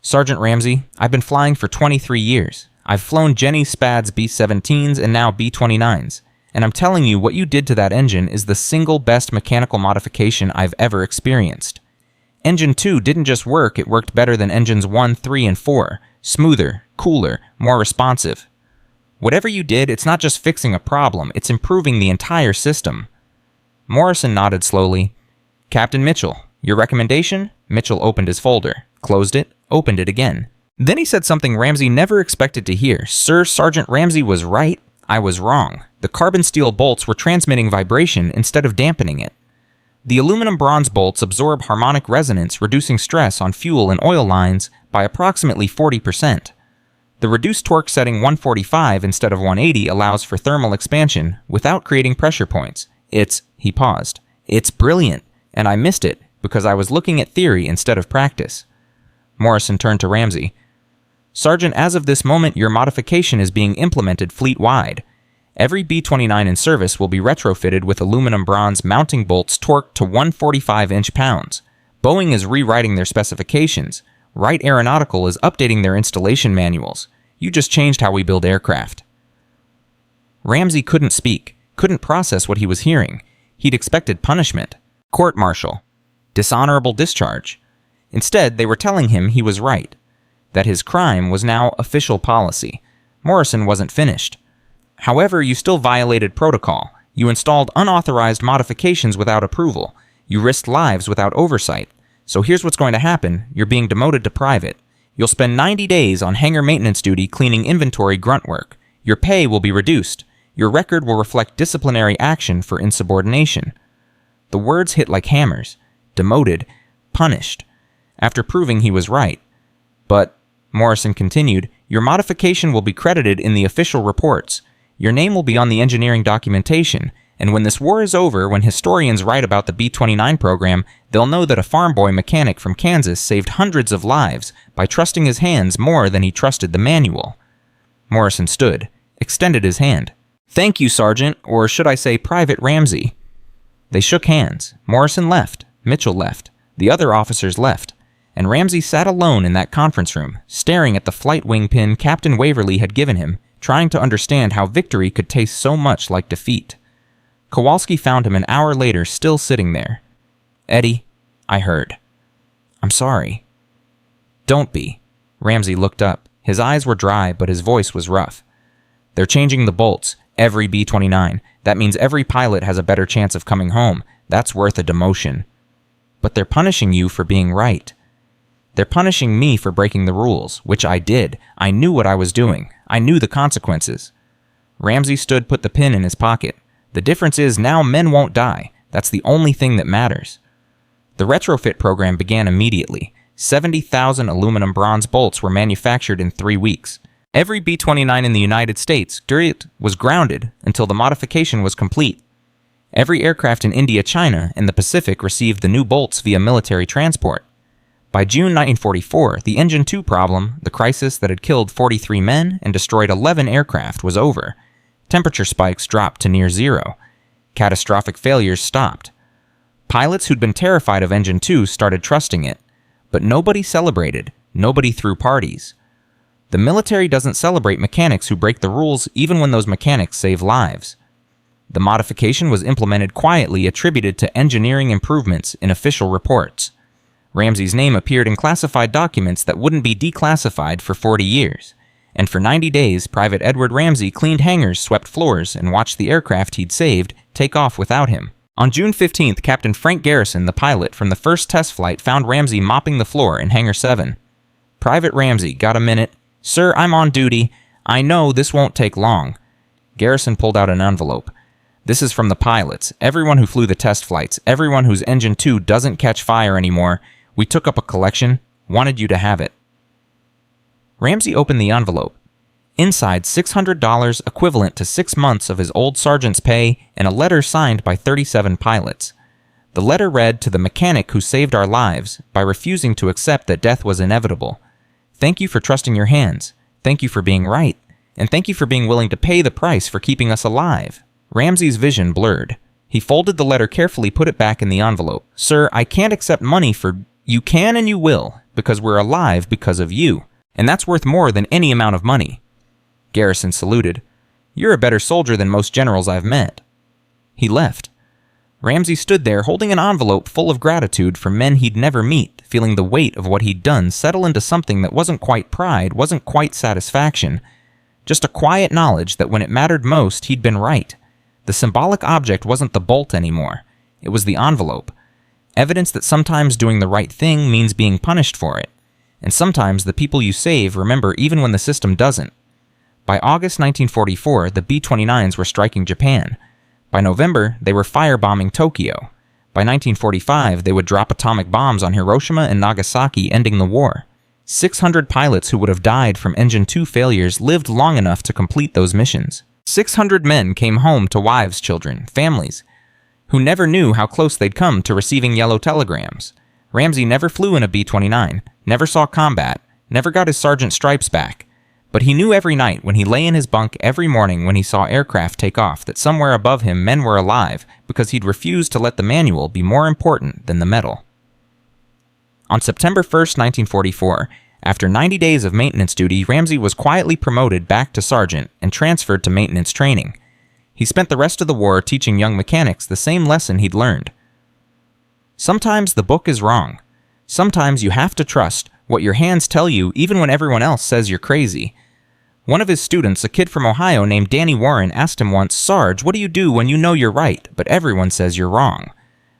"Sergeant Ramsay, I've been flying for 23 years. I've flown Jenny Spad's B-17s and now B-29s. And I'm telling you, what you did to that engine is the single best mechanical modification I've ever experienced. Engine 2 didn't just work, it worked better than engines 1, 3, and 4. Smoother, cooler, more responsive. Whatever you did, it's not just fixing a problem, it's improving the entire system." Morrison nodded slowly. "Captain Mitchell, your recommendation?" Mitchell opened his folder, closed it, opened it again. Then he said something Ramsay never expected to hear. "Sir, Sergeant Ramsay was right. I was wrong. The carbon steel bolts were transmitting vibration instead of dampening it. The aluminum bronze bolts absorb harmonic resonance, reducing stress on fuel and oil lines by approximately 40%. The reduced torque setting 145 instead of 180 allows for thermal expansion without creating pressure points. He paused. "It's brilliant, and I missed it because I was looking at theory instead of practice." Morrison turned to Ramsay. "Sergeant, as of this moment, your modification is being implemented fleet-wide. Every B-29 in service will be retrofitted with aluminum bronze mounting bolts torqued to 145 inch-pounds. Boeing is rewriting their specifications. Wright Aeronautical is updating their installation manuals. You just changed how we build aircraft." Ramsay couldn't speak, couldn't process what he was hearing. He'd expected punishment, court-martial, dishonorable discharge. Instead, they were telling him he was right, that his crime was now official policy. Morrison wasn't finished. "However, you still violated protocol. You installed unauthorized modifications without approval. You risked lives without oversight. So here's what's going to happen. You're being demoted to private. You'll spend 90 days on hangar maintenance duty cleaning inventory grunt work. Your pay will be reduced. Your record will reflect disciplinary action for insubordination." The words hit like hammers. Demoted, punished, after proving he was right. "But," Morrison continued, "your modification will be credited in the official reports. Your name will be on the engineering documentation, and when this war is over, when historians write about the B-29 program, they'll know that a farm boy mechanic from Kansas saved hundreds of lives by trusting his hands more than he trusted the manual." Morrison stood. extended his hand. "Thank you, Sergeant, or should I say Private Ramsay." They shook hands. Morrison left. Mitchell left. The other officers left. And Ramsay sat alone in that conference room, staring at the flight wing pin Captain Waverly had given him, trying to understand how victory could taste so much like defeat. Kowalski found him an hour later still sitting there. "Eddie, I heard. I'm sorry." "Don't be." Ramsay looked up. His eyes were dry, but his voice was rough. "They're changing the bolts. Every B-29. That means every pilot has a better chance of coming home. That's worth a demotion." "But they're punishing you for being right." "They're punishing me for breaking the rules, which I did. I knew what I was doing. I knew the consequences." Ramsay put the pin in his pocket. "The difference is now men won't die. That's the only thing that matters." The retrofit program began immediately. 70,000 aluminum bronze bolts were manufactured in 3 weeks. Every B-29 in the United States was grounded until the modification was complete. Every aircraft in India, China, and the Pacific received the new bolts via military transport. By June 1944, the Engine 2 problem, the crisis that had killed 43 men and destroyed 11 aircraft, was over. Temperature spikes dropped to near zero. Catastrophic failures stopped. Pilots who'd been terrified of Engine 2 started trusting it. But nobody celebrated. Nobody threw parties. The military doesn't celebrate mechanics who break the rules even when those mechanics save lives. The modification was implemented quietly, attributed to engineering improvements in official reports. Ramsay's name appeared in classified documents that wouldn't be declassified for 40 years. And for 90 days, Private Edward Ramsay cleaned hangars, swept floors, and watched the aircraft he'd saved take off without him. On June 15th, Captain Frank Garrison, the pilot from the first test flight, found Ramsay mopping the floor in Hangar 7. "Private Ramsay, got a minute?" "Sir, I'm on duty. I know this won't take long." Garrison pulled out an envelope. "This is from the pilots, everyone who flew the test flights, everyone whose Engine 2 doesn't catch fire anymore. We took up a collection, wanted you to have it." Ramsay opened the envelope. Inside, $600 equivalent to 6 months of his old sergeant's pay and a letter signed by 37 pilots. The letter read, "To the mechanic who saved our lives by refusing to accept that death was inevitable. Thank you for trusting your hands. Thank you for being right. And thank you for being willing to pay the price for keeping us alive." Ramsay's vision blurred. He folded the letter carefully, put it back in the envelope. "Sir, I can't accept money for... You can and you will, because we're alive because of you. And that's worth more than any amount of money." Garrison saluted. "You're a better soldier than most generals I've met." He left. Ramsay stood there holding an envelope full of gratitude for men he'd never meet, feeling the weight of what he'd done settle into something that wasn't quite pride, wasn't quite satisfaction. Just a quiet knowledge that when it mattered most, he'd been right. The symbolic object wasn't the bolt anymore. It was the envelope. Evidence that sometimes doing the right thing means being punished for it. And sometimes the people you save remember even when the system doesn't. By August 1944, the B-29s were striking Japan. By November, they were firebombing Tokyo. By 1945, they would drop atomic bombs on Hiroshima and Nagasaki, ending the war. 600 pilots who would have died from Engine 2 failures lived long enough to complete those missions. 600 men came home to wives, children, families, who never knew how close they'd come to receiving yellow telegrams. Ramsay never flew in a B-29, never saw combat, never got his sergeant stripes back. But he knew every night when he lay in his bunk, every morning when he saw aircraft take off, that somewhere above him men were alive because he'd refused to let the manual be more important than the metal. On September 1st, 1944, after 90 days of maintenance duty, Ramsay was quietly promoted back to sergeant and transferred to maintenance training. He spent the rest of the war teaching young mechanics the same lesson he'd learned. Sometimes the book is wrong. Sometimes you have to trust what your hands tell you even when everyone else says you're crazy. One of his students, a kid from Ohio named Danny Warren, asked him once, "Sarge, what do you do when you know you're right, but everyone says you're wrong?"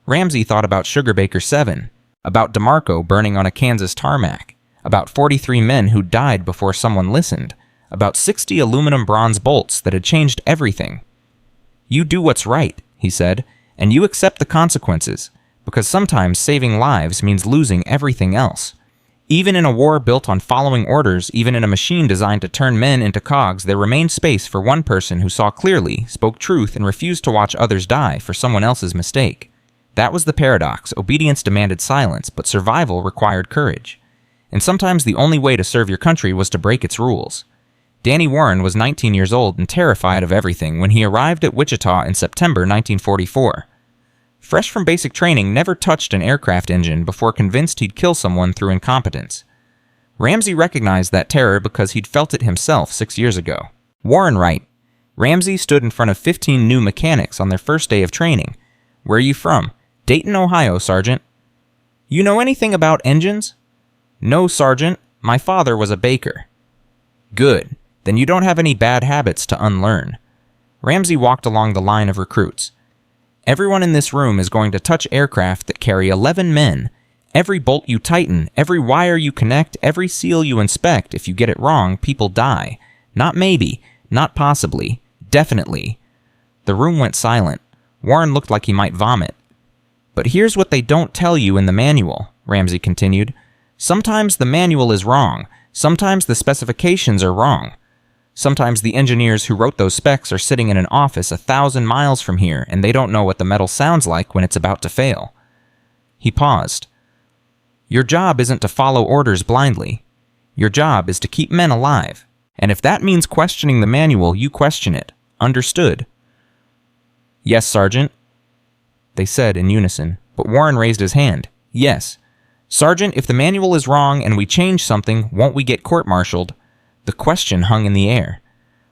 Ramsay thought about Sugarbaker 7, about DeMarco burning on a Kansas tarmac, about 43 men who died before someone listened, about 60 aluminum bronze bolts that had changed everything. "You do what's right," he said, "and you accept the consequences, because sometimes saving lives means losing everything else." Even in a war built on following orders, even in a machine designed to turn men into cogs, there remained space for one person who saw clearly, spoke truth, and refused to watch others die for someone else's mistake. That was the paradox. Obedience demanded silence, but survival required courage. And sometimes the only way to serve your country was to break its rules. Danny Warren was 19 years old and terrified of everything when he arrived at Wichita in September 1944. Fresh from basic training, never touched an aircraft engine before convinced he'd kill someone through incompetence. Ramsay recognized that terror because he'd felt it himself 6 years ago. Warren writes, Ramsay stood in front of 15 new mechanics on their first day of training. Where are you from? Dayton, Ohio, Sergeant. You know anything about engines? No, Sergeant. My father was a baker. Good. Then you don't have any bad habits to unlearn. Ramsay walked along the line of recruits. Everyone in this room is going to touch aircraft that carry 11 men. Every bolt you tighten, every wire you connect, every seal you inspect, if you get it wrong, people die. Not maybe, not possibly, definitely. The room went silent. Warren looked like he might vomit. But here's what they don't tell you in the manual, Ramsay continued. Sometimes the manual is wrong. Sometimes the specifications are wrong. Sometimes the engineers who wrote those specs are sitting in an office 1,000 miles from here, and they don't know what the metal sounds like when it's about to fail. He paused. Your job isn't to follow orders blindly. Your job is to keep men alive. And if that means questioning the manual, you question it. Understood? Yes, Sergeant, they said in unison, but Warren raised his hand. Yes. Sergeant, if the manual is wrong and we change something, won't we get court-martialed? The question hung in the air.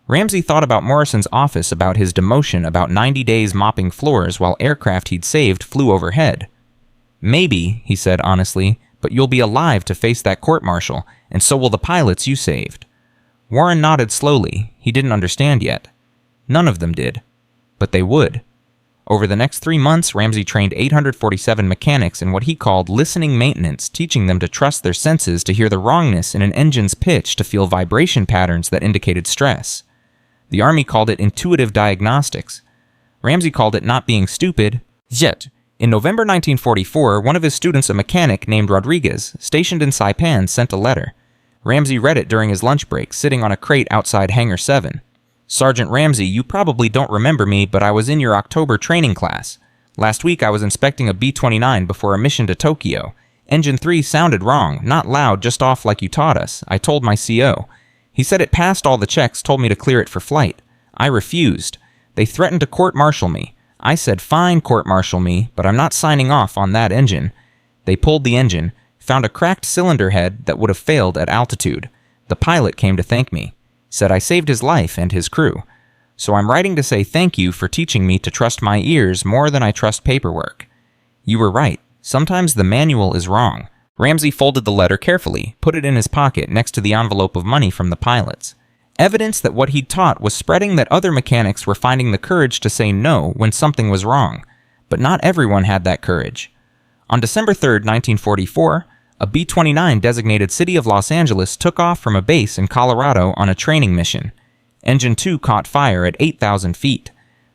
Ramsay thought about Morrison's office, about his demotion, about 90 days mopping floors while aircraft he'd saved flew overhead. Maybe, he said honestly, but you'll be alive to face that court-martial, and so will the pilots you saved. Warren nodded slowly. He didn't understand yet. None of them did. But they would. Over the next 3 months, Ramsay trained 847 mechanics in what he called listening maintenance, teaching them to trust their senses to hear the wrongness in an engine's pitch, to feel vibration patterns that indicated stress. The Army called it intuitive diagnostics. Ramsay called it not being stupid. Yet, in November 1944, one of his students, a mechanic named Rodriguez, stationed in Saipan, sent a letter. Ramsay read it during his lunch break, sitting on a crate outside Hangar 7. Sergeant Ramsay, you probably don't remember me, but I was in your October training class. Last week I was inspecting a B-29 before a mission to Tokyo. Engine 3 sounded wrong, not loud, just off like you taught us. I told my CO. He said it passed all the checks, told me to clear it for flight. I refused. They threatened to court-martial me. I said, fine, court-martial me, but I'm not signing off on that engine. They pulled the engine, found a cracked cylinder head that would have failed at altitude. The pilot came to thank me. Said I saved his life and his crew. So I'm writing to say thank you for teaching me to trust my ears more than I trust paperwork. You were right. Sometimes the manual is wrong. Ramsay folded the letter carefully, put it in his pocket next to the envelope of money from the pilots. Evidence that what he'd taught was spreading, that other mechanics were finding the courage to say no when something was wrong. But not everyone had that courage. On December 3, 1944, a B-29 designated City of Los Angeles took off from a base in Colorado on a training mission. Engine 2 caught fire at 8,000 feet.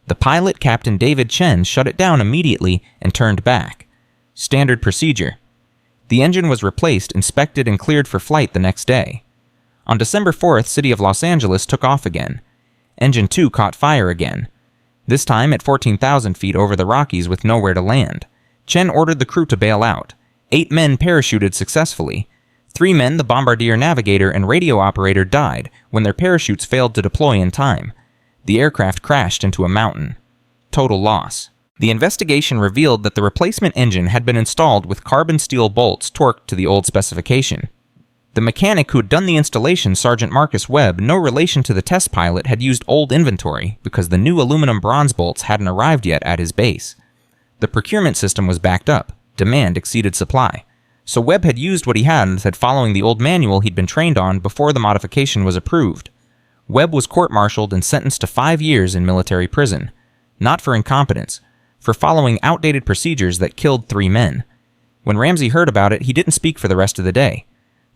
The pilot, Captain David Chen, shut it down immediately and turned back. Standard procedure. The engine was replaced, inspected, and cleared for flight the next day. On December 4th, City of Los Angeles took off again. Engine 2 caught fire again. This time at 14,000 feet over the Rockies with nowhere to land. Chen ordered the crew to bail out. 8 men parachuted successfully. 3 men, the bombardier navigator and radio operator, died when their parachutes failed to deploy in time. The aircraft crashed into a mountain. Total loss. The investigation revealed that the replacement engine had been installed with carbon steel bolts torqued to the old specification. The mechanic who had done the installation, Sergeant Marcus Webb, no relation to the test pilot, had used old inventory because the new aluminum bronze bolts hadn't arrived yet at his base. The procurement system was backed up. Demand exceeded supply. So Webb had used what he had and said following the old manual he'd been trained on before the modification was approved. Webb was court-martialed and sentenced to 5 years in military prison. Not for incompetence, for following outdated procedures that killed 3 men. When Ramsay heard about it, he didn't speak for the rest of the day.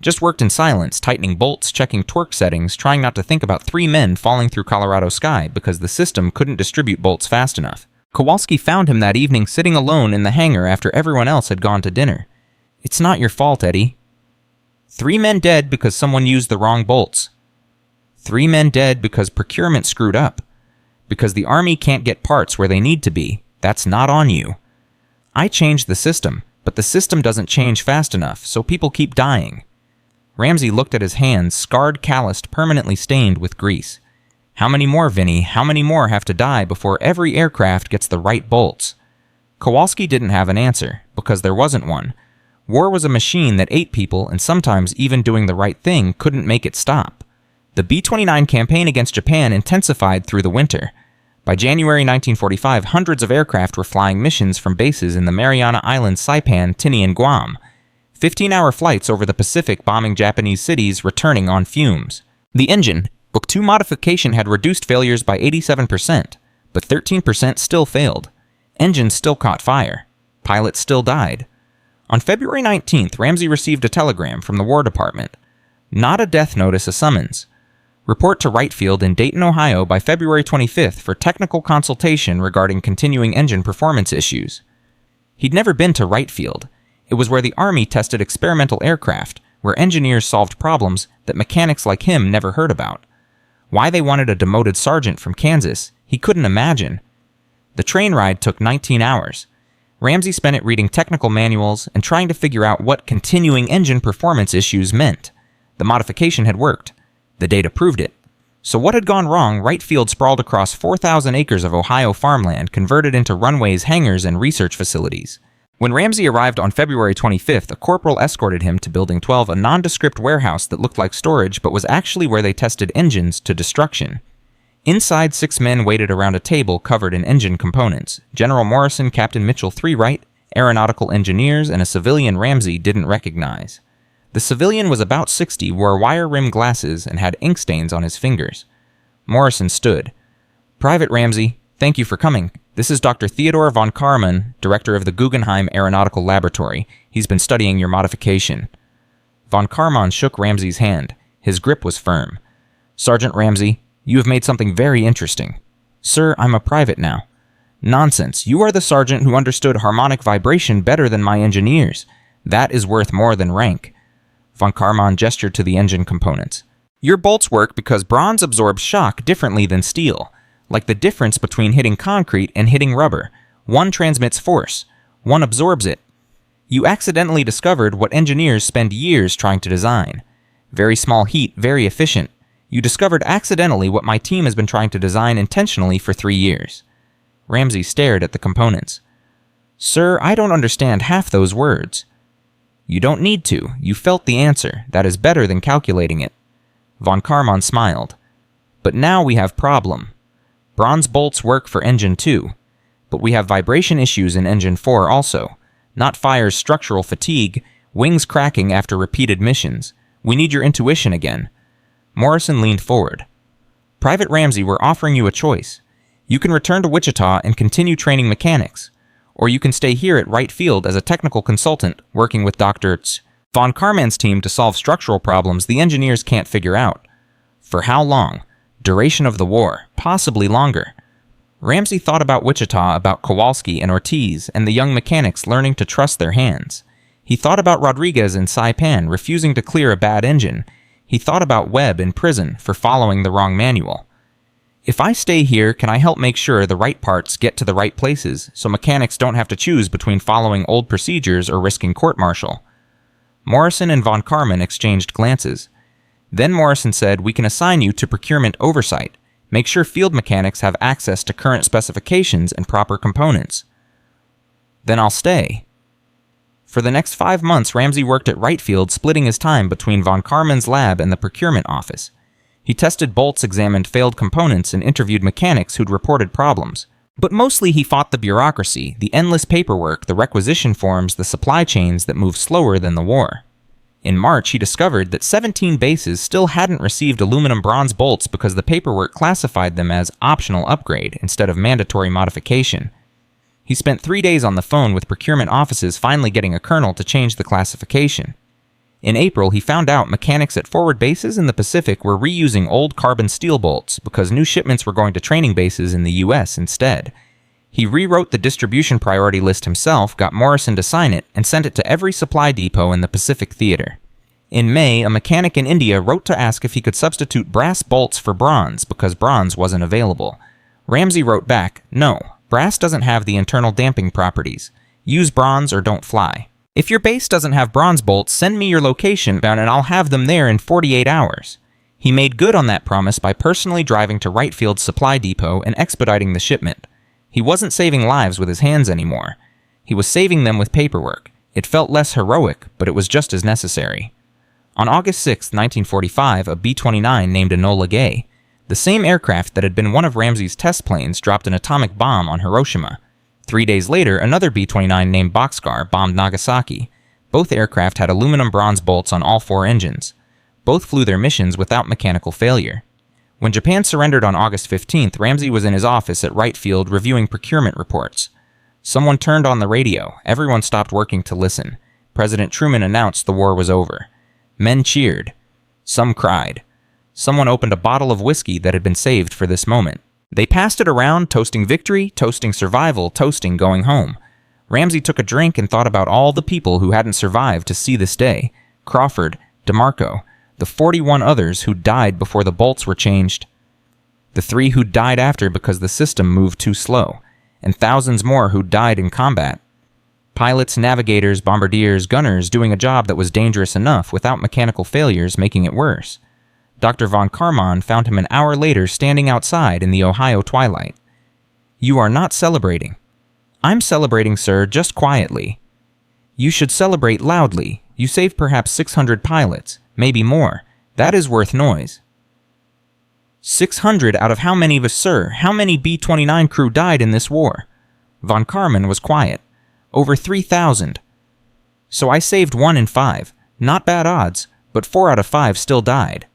Just worked in silence, tightening bolts, checking torque settings, trying not to think about 3 men falling through Colorado sky because the system couldn't distribute bolts fast enough. Kowalski found him that evening sitting alone in the hangar after everyone else had gone to dinner. It's not your fault, Eddie. 3 men dead because someone used the wrong bolts. 3 men dead because procurement screwed up. Because the Army can't get parts where they need to be. That's not on you. I changed the system, but the system doesn't change fast enough, so people keep dying. Ramsay looked at his hands, scarred, calloused, permanently stained with grease. How many more, Vinny? How many more have to die before every aircraft gets the right bolts? Kowalski didn't have an answer, because there wasn't one. War was a machine that ate people, and sometimes even doing the right thing couldn't make it stop. The B-29 campaign against Japan intensified through the winter. By January 1945, hundreds of aircraft were flying missions from bases in the Mariana Islands, Saipan, Tini, and Guam. 15-hour flights over the Pacific bombing Japanese cities, returning on fumes. The engine, Book 2 modification, had reduced failures by 87%, but 13% still failed. Engines still caught fire. Pilots still died. On February 19th, Ramsay received a telegram from the War Department. Not a death notice, a summons. Report to Wright Field in Dayton, Ohio by February 25th for technical consultation regarding continuing engine performance issues. He'd never been to Wright Field. It was where the Army tested experimental aircraft, where engineers solved problems that mechanics like him never heard about. Why they wanted a demoted sergeant from Kansas, he couldn't imagine. The train ride took 19 hours. Ramsay spent it reading technical manuals and trying to figure out what continuing engine performance issues meant. The modification had worked. The data proved it. So what had gone wrong? Wright Field sprawled across 4,000 acres of Ohio farmland converted into runways, hangars, and research facilities. When Ramsay arrived on February 25th, a corporal escorted him to Building 12, a nondescript warehouse that looked like storage but was actually where they tested engines to destruction. Inside, 6 men waited around a table covered in engine components. General Morrison, Captain Mitchell, 3 Wright, aeronautical engineers, and a civilian Ramsay didn't recognize. The civilian was about 60, wore wire-rimmed glasses, and had ink stains on his fingers. Morrison stood. "Private Ramsay, thank you for coming. This is Dr. Theodore von Karman, director of the Guggenheim Aeronautical Laboratory. He's been studying your modification." Von Karman shook Ramsay's hand. His grip was firm. "Sergeant Ramsay, you have made something very interesting." "Sir, I'm a private now." "Nonsense. You are the sergeant who understood harmonic vibration better than my engineers. That is worth more than rank." Von Karman gestured to the engine components. "Your bolts work because bronze absorbs shock differently than steel, like the difference between hitting concrete and hitting rubber. One transmits force, one absorbs it. You accidentally discovered what engineers spend years trying to design. Very small heat, very efficient. You discovered accidentally what my team has been trying to design intentionally for 3 years." Ramsay stared at the components. "Sir, I don't understand half those words." "You don't need to. You felt the answer. That is better than calculating it." Von Karman smiled. "But now we have problem. Bronze bolts work for engine 2, but we have vibration issues in engine 4 also. Not fire's structural fatigue, wings cracking after repeated missions. We need your intuition again." Morrison leaned forward. "Private Ramsay, we're offering you a choice. You can return to Wichita and continue training mechanics, or you can stay here at Wright Field as a technical consultant, working with Dr. Von Karman's team to solve structural problems the engineers can't figure out. For how long? Duration of the war, possibly longer." Ramsay thought about Wichita, about Kowalski and Ortiz, and the young mechanics learning to trust their hands. He thought about Rodriguez in Saipan, refusing to clear a bad engine. He thought about Webb in prison for following the wrong manual. "If I stay here, can I help make sure the right parts get to the right places, so mechanics don't have to choose between following old procedures or risking court-martial?" Morrison and Von Karman exchanged glances. Then Morrison said, "We can assign you to procurement oversight. Make sure field mechanics have access to current specifications and proper components." "Then I'll stay." For the next 5 months, Ramsay worked at Wright Field, splitting his time between Von Karman's lab and the procurement office. He tested bolts, examined failed components, and interviewed mechanics who'd reported problems. But mostly he fought the bureaucracy, the endless paperwork, the requisition forms, the supply chains that moved slower than the war. In March, he discovered that 17 bases still hadn't received aluminum bronze bolts because the paperwork classified them as optional upgrade instead of mandatory modification. He spent 3 days on the phone with procurement offices, finally getting a colonel to change the classification. In April, he found out mechanics at forward bases in the Pacific were reusing old carbon steel bolts because new shipments were going to training bases in the U.S. instead. He rewrote the distribution priority list himself, got Morrison to sign it, and sent it to every supply depot in the Pacific Theater. In May, a mechanic in India wrote to ask if he could substitute brass bolts for bronze because bronze wasn't available. Ramsay wrote back, "No, brass doesn't have the internal damping properties. Use bronze or don't fly." If your base doesn't have bronze bolts, send me your location and I'll have them there in 48 hours. He made good on that promise by personally driving to Wright Field's supply depot and expediting the shipment. He wasn't saving lives with his hands anymore. He was saving them with paperwork. It felt less heroic, but it was just as necessary. On August 6, 1945, a B-29 named Enola Gay, the same aircraft that had been one of Ramsay's test planes, dropped an atomic bomb on Hiroshima. 3 days later, another B-29 named Boxcar bombed Nagasaki. Both aircraft had aluminum bronze bolts on all 4 engines. Both flew their missions without mechanical failure. When Japan surrendered on August 15th, Ramsay was in his office at Wright Field reviewing procurement reports. Someone turned on the radio. Everyone stopped working to listen. President Truman announced the war was over. Men cheered. Some cried. Someone opened a bottle of whiskey that had been saved for this moment. They passed it around, toasting victory, toasting survival, toasting going home. Ramsay took a drink and thought about all the people who hadn't survived to see this day. Crawford, DeMarco, the 41 others who died before the bolts were changed, the 3 who died after because the system moved too slow, and thousands more who died in combat. Pilots, navigators, bombardiers, gunners doing a job that was dangerous enough without mechanical failures making it worse. Dr. von Karman found him an hour later standing outside in the Ohio twilight. "You are not celebrating." "I'm celebrating, sir, just quietly." "You should celebrate loudly. You saved perhaps 600 pilots, maybe more. That is worth noise." 600 out of how many of us, sir? How many B-29 crew died in this war?" Von Karman was quiet. "Over 3,000. "So I saved 1 in 5. Not bad odds, but 4 out of 5 still died."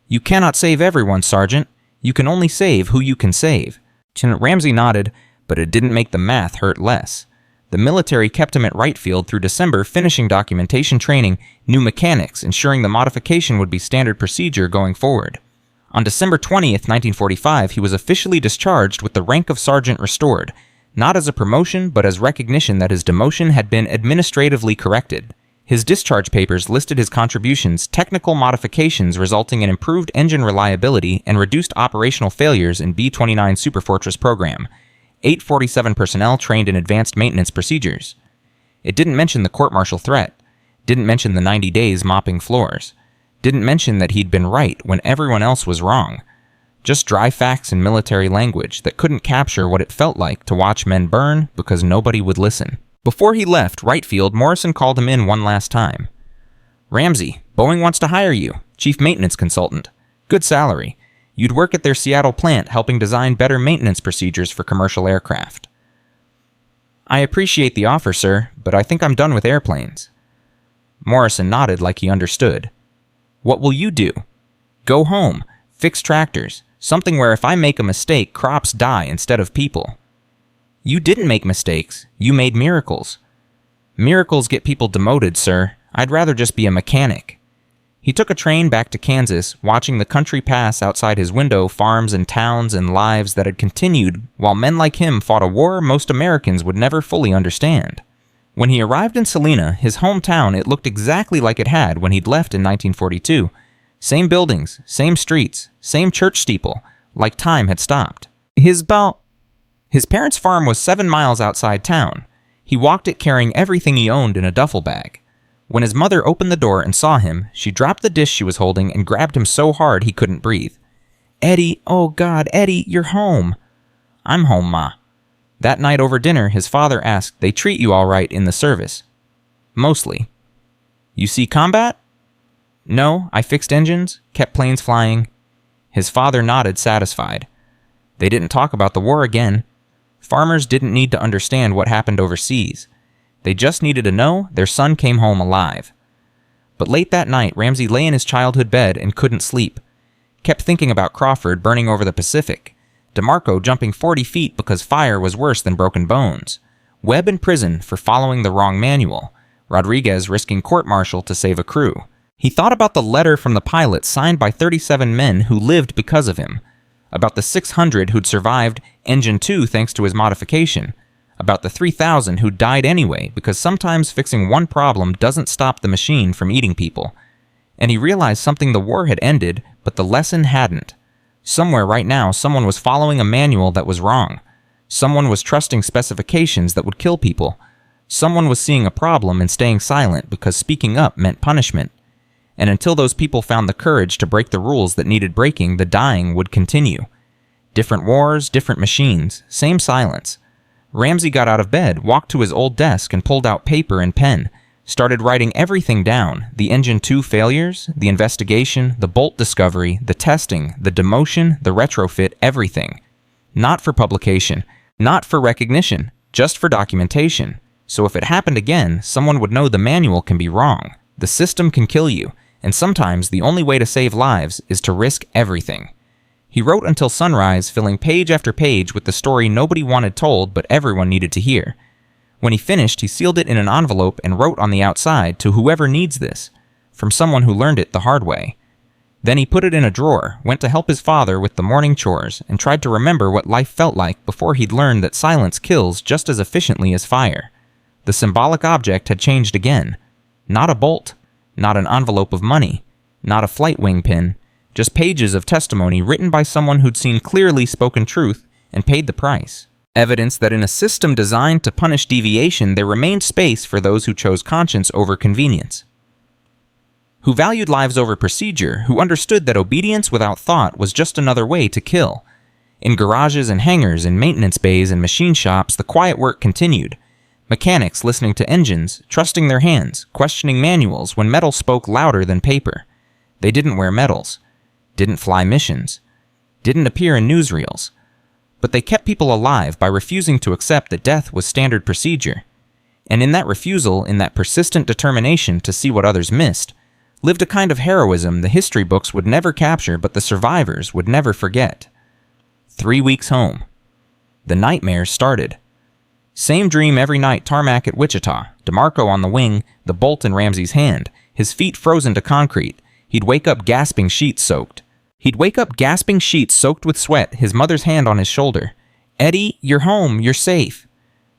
"You cannot save everyone, Sergeant. You can only save who you can save." Lieutenant Ramsay nodded, but it didn't make the math hurt less. The military kept him at Wright Field through December, finishing documentation training, new mechanics, ensuring the modification would be standard procedure going forward. On December 20th, 1945, he was officially discharged with the rank of sergeant restored, not as a promotion, but as recognition that his demotion had been administratively corrected. His discharge papers listed his contributions, technical modifications resulting in improved engine reliability and reduced operational failures in B-29 Superfortress program, 847 personnel trained in advanced maintenance procedures. It didn't mention the court-martial threat, didn't mention the 90 days mopping floors, didn't mention that he'd been right when everyone else was wrong. Just dry facts in military language that couldn't capture what it felt like to watch men burn because nobody would listen. Before he left Wright Field, Morrison called him in one last time. "Ramsay, Boeing wants to hire you, chief maintenance consultant. Good salary. You'd work at their Seattle plant helping design better maintenance procedures for commercial aircraft." "I appreciate the offer, sir, but I think I'm done with airplanes." Morrison nodded like he understood. "What will you do?" "Go home, fix tractors, something where if I make a mistake, crops die instead of people." "You didn't make mistakes. You made miracles." "Miracles get people demoted, sir. I'd rather just be a mechanic." He took a train back to Kansas, watching the country pass outside his window, farms and towns and lives that had continued while men like him fought a war most Americans would never fully understand. When he arrived in Salina, his hometown, it looked exactly like it had when he'd left in 1942. Same buildings, same streets, same church steeple, like time had stopped. His parents' farm was 7 miles outside town. He walked it carrying everything he owned in a duffel bag. When his mother opened the door and saw him, she dropped the dish she was holding and grabbed him so hard he couldn't breathe. "Eddie, oh God, Eddie, you're home." "I'm home, Ma." That night over dinner, his father asked, "They treat you all right in the service?" "Mostly." "You see combat?" "No, I fixed engines, kept planes flying." His father nodded, satisfied. They didn't talk about the war again. Farmers didn't need to understand what happened overseas. They just needed to know their son came home alive. But late that night, Ramsay lay in his childhood bed and couldn't sleep. Kept thinking about Crawford burning over the Pacific, DeMarco jumping 40 feet because fire was worse than broken bones, Webb in prison for following the wrong manual, Rodriguez risking court-martial to save a crew. He thought about the letter from the pilot signed by 37 men who lived because of him, about the 600 who'd survived Engine 2 thanks to his modification, about the 3,000 who died anyway because sometimes fixing one problem doesn't stop the machine from eating people. And he realized something: the war had ended, but the lesson hadn't. Somewhere right now, someone was following a manual that was wrong. Someone was trusting specifications that would kill people. Someone was seeing a problem and staying silent because speaking up meant punishment. And until those people found the courage to break the rules that needed breaking, the dying would continue. Different wars, different machines, same silence. Ramsay got out of bed, walked to his old desk and pulled out paper and pen, started writing everything down, the Engine 2 failures, the investigation, the bolt discovery, the testing, the demotion, the retrofit, everything. Not for publication, not for recognition, just for documentation. So if it happened again, someone would know the manual can be wrong, the system can kill you, and sometimes the only way to save lives is to risk everything. He wrote until sunrise, filling page after page with the story nobody wanted told but everyone needed to hear. When he finished, he sealed it in an envelope and wrote on the outside, "To whoever needs this," from someone who learned it the hard way. Then he put it in a drawer, went to help his father with the morning chores, and tried to remember what life felt like before he'd learned that silence kills just as efficiently as fire. The symbolic object had changed again. Not a bolt, not an envelope of money, not a flight wing pin, just pages of testimony written by someone who'd seen clearly spoken truth and paid the price. Evidence that in a system designed to punish deviation, there remained space for those who chose conscience over convenience, who valued lives over procedure, who understood that obedience without thought was just another way to kill. In garages and hangars, in maintenance bays and machine shops, the quiet work continued. Mechanics listening to engines, trusting their hands, questioning manuals when metal spoke louder than paper. They didn't wear medals, didn't fly missions, didn't appear in newsreels. But they kept people alive by refusing to accept that death was standard procedure. And in that refusal, in that persistent determination to see what others missed, lived a kind of heroism the history books would never capture but the survivors would never forget. 3 weeks home. The nightmare started. Same dream every night, tarmac at Wichita, DeMarco on the wing, the bolt in Ramsay's hand, his feet frozen to concrete. He'd wake up gasping, sheets soaked. With sweat, his mother's hand on his shoulder. "Eddie, you're home, you're safe."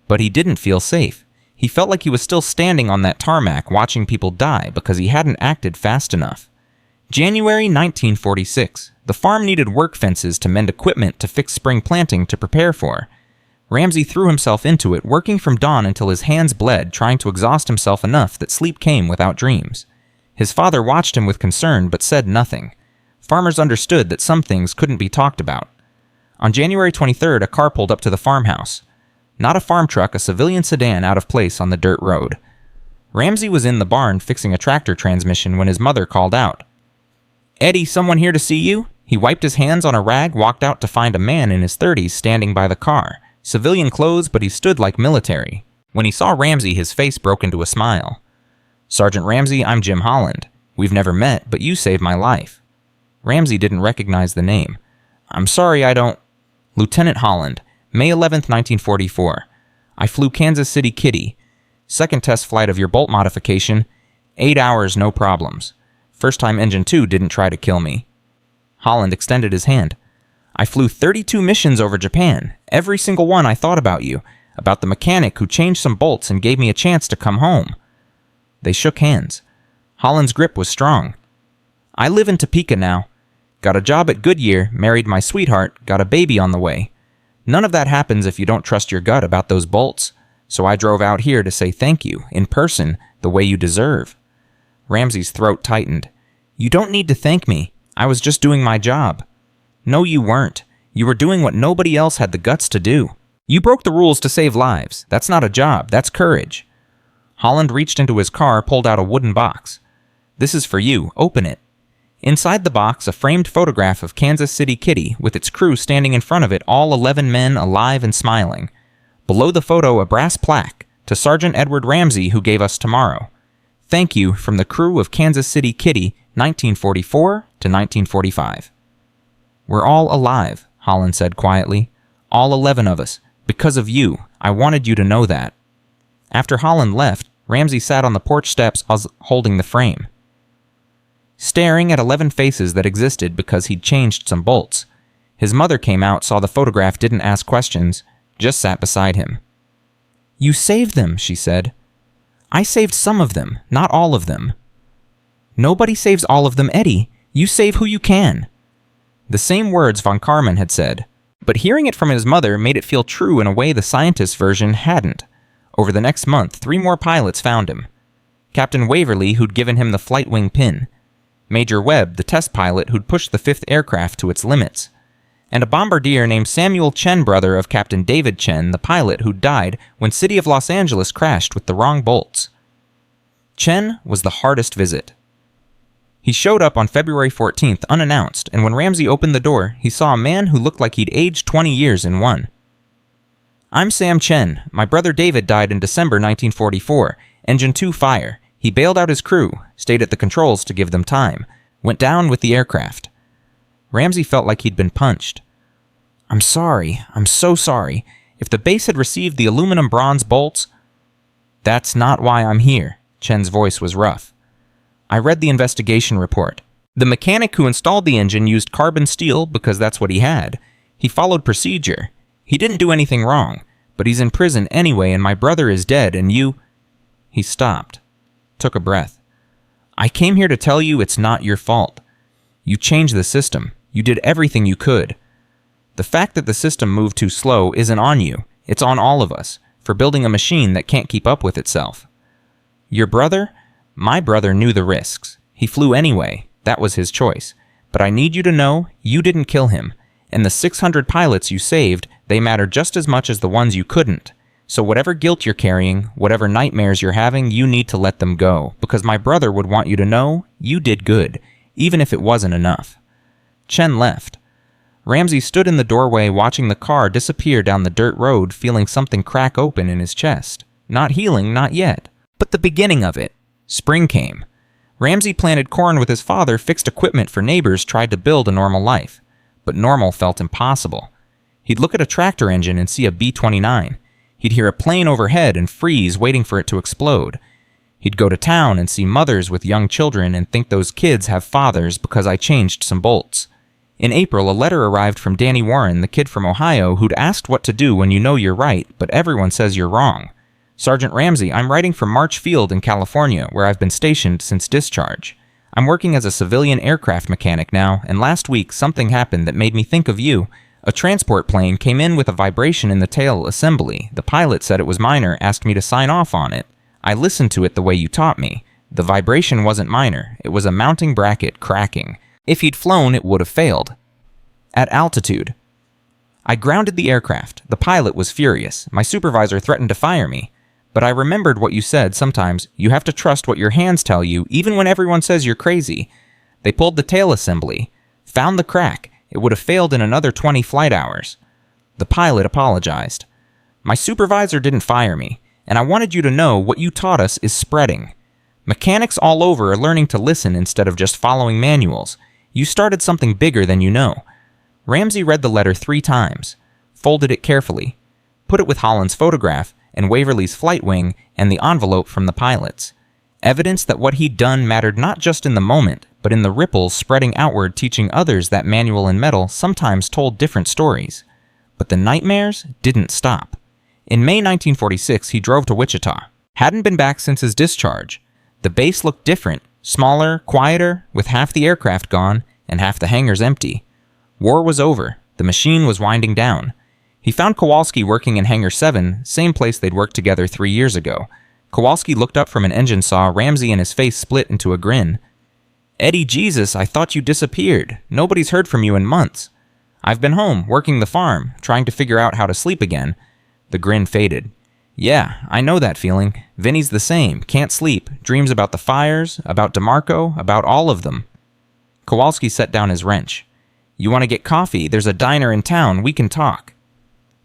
But he didn't feel safe. He felt like he was still standing on that tarmac watching people die because he hadn't acted fast enough. January 1946. The farm needed work fences to mend equipment to fix spring planting to prepare for. Ramsay threw himself into it, working from dawn until his hands bled, trying to exhaust himself enough that sleep came without dreams. His father watched him with concern but said nothing. Farmers understood that some things couldn't be talked about. On January 23rd, a car pulled up to the farmhouse. Not a farm truck, a civilian sedan out of place on the dirt road. Ramsay was in the barn fixing a tractor transmission when his mother called out. "Eddie, someone here to see you?" He wiped his hands on a rag, walked out to find a man in his 30s standing by the car. Civilian clothes, but he stood like military. When he saw Ramsay, his face broke into a smile. "Sergeant Ramsay, I'm Jim Holland. We've never met, but you saved my life." Ramsay didn't recognize the name. "I'm sorry, I don't..." "Lieutenant Holland, May 11th, 1944. I flew Kansas City Kitty. Second test flight of your bolt modification. 8 hours, no problems. First time Engine 2 didn't try to kill me." Holland extended his hand. "I flew 32 missions over Japan. Every single one I thought about you, about the mechanic who changed some bolts and gave me a chance to come home." They shook hands. Holland's grip was strong. "I live in Topeka now. Got a job at Goodyear, married my sweetheart, got a baby on the way. None of that happens if you don't trust your gut about those bolts. So I drove out here to say thank you, in person, the way you deserve." Ramsay's throat tightened. "You don't need to thank me. I was just doing my job." "No, you weren't. You were doing what nobody else had the guts to do. You broke the rules to save lives. That's not a job. That's courage." Holland reached into his car, pulled out a wooden box. "This is for you. Open it." Inside the box, a framed photograph of Kansas City Kitty, with its crew standing in front of it, all 11 men alive and smiling. Below the photo, a brass plaque, "To Sergeant Edward Ramsay, who gave us tomorrow. Thank you from the crew of Kansas City Kitty, 1944 to 1945. "We're all alive," Holland said quietly. "All 11 of us. Because of you. I wanted you to know that." After Holland left, Ramsay sat on the porch steps holding the frame, staring at 11 faces that existed because he'd changed some bolts. His mother came out, saw the photograph, didn't ask questions, just sat beside him. "You saved them," she said. "I saved some of them, not all of them." "Nobody saves all of them, Eddie. You save who you can." The same words von Karman had said, but hearing it from his mother made it feel true in a way the scientist version hadn't. Over the next month, 3 more pilots found him. Captain Waverly, who'd given him the flight wing pin. Major Webb, the test pilot who'd pushed the 5th aircraft to its limits. And a bombardier named Samuel Chen, brother of Captain David Chen, the pilot who'd died when City of Los Angeles crashed with the wrong bolts. Chen was the hardest visit. He showed up on February 14th unannounced, and when Ramsay opened the door, he saw a man who looked like he'd aged 20 years in one. "I'm Sam Chen. My brother David died in December 1944. Engine 2 fire. He bailed out his crew, stayed at the controls to give them time, went down with the aircraft." Ramsay felt like he'd been punched. "I'm sorry. I'm so sorry. If the base had received the aluminum bronze bolts..." "That's not why I'm here." Chen's voice was rough. "I read the investigation report. The mechanic who installed the engine used carbon steel because that's what he had. He followed procedure. He didn't do anything wrong, but he's in prison anyway, and my brother is dead, and you..." He stopped, took a breath. "I came here to tell you it's not your fault. You changed the system. You did everything you could. The fact that the system moved too slow isn't on you. It's on all of us, for building a machine that can't keep up with itself. Your brother? My brother knew the risks. He flew anyway. That was his choice. But I need you to know you didn't kill him. And the 600 pilots you saved, they matter just as much as the ones you couldn't. So whatever guilt you're carrying, whatever nightmares you're having, you need to let them go. Because my brother would want you to know you did good, even if it wasn't enough." Chen left. Ramsay stood in the doorway watching the car disappear down the dirt road, feeling something crack open in his chest. Not healing, not yet. But the beginning of it. Spring came. Ramsay planted corn with his father, fixed equipment for neighbors, tried to build a normal life. But normal felt impossible. He'd look at a tractor engine and see a B-29. He'd hear a plane overhead and freeze, waiting for it to explode. He'd go to town and see mothers with young children and think those kids have fathers because I changed some bolts. In April, a letter arrived from Danny Warren, the kid from Ohio, who'd asked what to do when you know you're right, but everyone says you're wrong. "Sergeant Ramsay, I'm writing from March Field in California, where I've been stationed since discharge. I'm working as a civilian aircraft mechanic now, and last week something happened that made me think of you. A transport plane came in with a vibration in the tail assembly. The pilot said it was minor, asked me to sign off on it. I listened to it the way you taught me. The vibration wasn't minor. It was a mounting bracket cracking. If he'd flown, it would have failed. At altitude. I grounded the aircraft. The pilot was furious. My supervisor threatened to fire me. But I remembered what you said sometimes. You have to trust what your hands tell you, even when everyone says you're crazy. They pulled the tail assembly. Found the crack. It would have failed in another 20 flight hours. The pilot apologized. My supervisor didn't fire me, and I wanted you to know what you taught us is spreading. Mechanics all over are learning to listen instead of just following manuals. You started something bigger than you know." Ramsay read the letter 3 times, folded it carefully, put it with Holland's photograph and Waverly's flight wing and the envelope from the pilots. Evidence that what he'd done mattered not just in the moment, but in the ripples spreading outward, teaching others that manual and metal sometimes told different stories. But the nightmares didn't stop. In May 1946, he drove to Wichita. Hadn't been back since his discharge. The base looked different, smaller, quieter, with half the aircraft gone and half the hangars empty. War was over. The machine was winding down. He found Kowalski working in Hangar 7, same place they'd worked together 3 years ago. Kowalski looked up from an engine saw Ramsay, and his face split into a grin. "Eddie Jesus, I thought you disappeared. Nobody's heard from you in months." "I've been home, working the farm, trying to figure out how to sleep again." The grin faded. "Yeah, I know that feeling. Vinny's the same. Can't sleep. Dreams about the fires, about DeMarco, about all of them." Kowalski set down his wrench. "You want to get coffee? There's a diner in town. We can talk."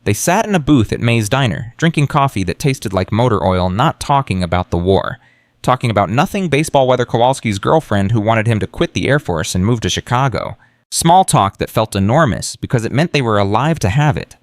They sat in a booth at May's Diner, drinking coffee that tasted like motor oil, not talking about the war. Talking about nothing baseball weather Kowalski's girlfriend who wanted him to quit the Air Force and move to Chicago. Small talk that felt enormous because it meant they were alive to have it.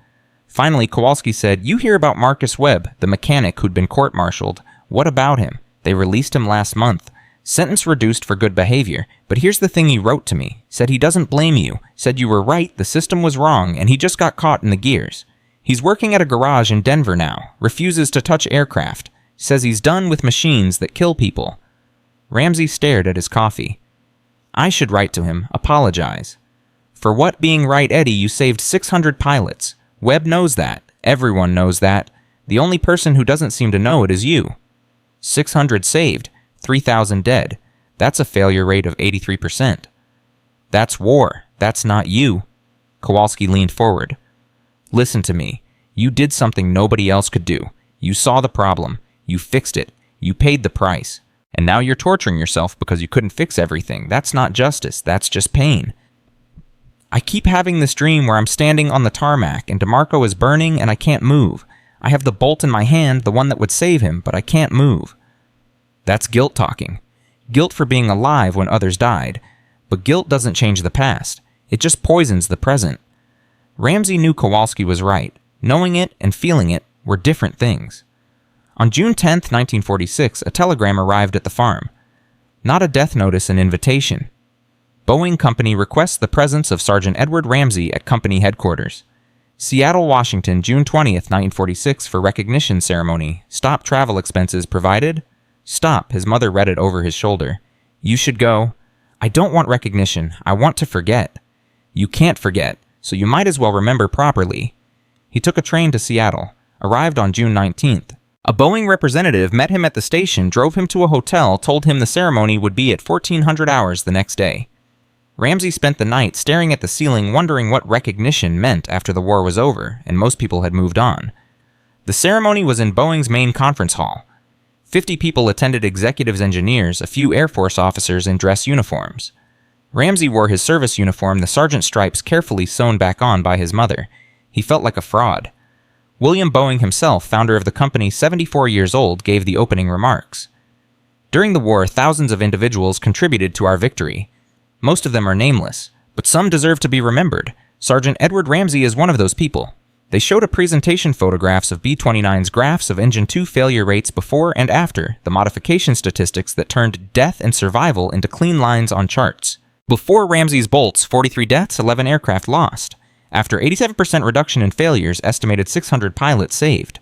Finally, Kowalski said, "You hear about Marcus Webb, the mechanic who'd been court-martialed. What about him? They released him last month. Sentence reduced for good behavior. But here's the thing he wrote to me. Said he doesn't blame you. Said you were right, the system was wrong, and he just got caught in the gears. He's working at a garage in Denver now. Refuses to touch aircraft. Says he's done with machines that kill people." Ramsay stared at his coffee. "I should write to him, apologize. For what being right, Eddie, you saved 600 pilots. Webb knows that. Everyone knows that. The only person who doesn't seem to know it is you. 600 saved, 3,000 dead. That's a failure rate of 83%. That's war. That's not you. Kowalski leaned forward. Listen to me. You did something nobody else could do. You saw the problem. You fixed it. You paid the price. And now you're torturing yourself because you couldn't fix everything. That's not justice. That's just pain. I keep having this dream where I'm standing on the tarmac and DeMarco is burning and I can't move. I have the bolt in my hand, the one that would save him, but I can't move. That's guilt talking. Guilt for being alive when others died. But guilt doesn't change the past. It just poisons the present. Ramsay knew Kowalski was right. Knowing it and feeling it were different things. On June 10, 1946, a telegram arrived at the farm. Not a death notice, an invitation. Boeing Company requests the presence of Sergeant Edward Ramsay at company headquarters. Seattle, Washington, June 20, 1946, for recognition ceremony. Stop travel expenses provided? Stop, his mother read it over his shoulder. You should go. I don't want recognition. I want to forget. You can't forget, so you might as well remember properly. He took a train to Seattle, arrived on June 19th. A Boeing representative met him at the station, drove him to a hotel, told him the ceremony would be at 1400 hours the next day. Ramsay spent the night staring at the ceiling, wondering what recognition meant after the war was over, and most people had moved on. The ceremony was in Boeing's main conference hall. 50 people attended, executives, engineers, a few Air Force officers in dress uniforms. Ramsay wore his service uniform, the sergeant stripes carefully sewn back on by his mother. He felt like a fraud. William Boeing himself, founder of the company, 74 years old, gave the opening remarks. During the war, thousands of individuals contributed to our victory. Most of them are nameless, but some deserve to be remembered. Sergeant Edward Ramsay is one of those people. They showed a presentation photographs of B-29's graphs of Engine 2 failure rates before and after, the modification statistics that turned death and survival into clean lines on charts. Before Ramsay's bolts, 43 deaths, 11 aircraft lost. After 87% reduction in failures, estimated 600 pilots saved.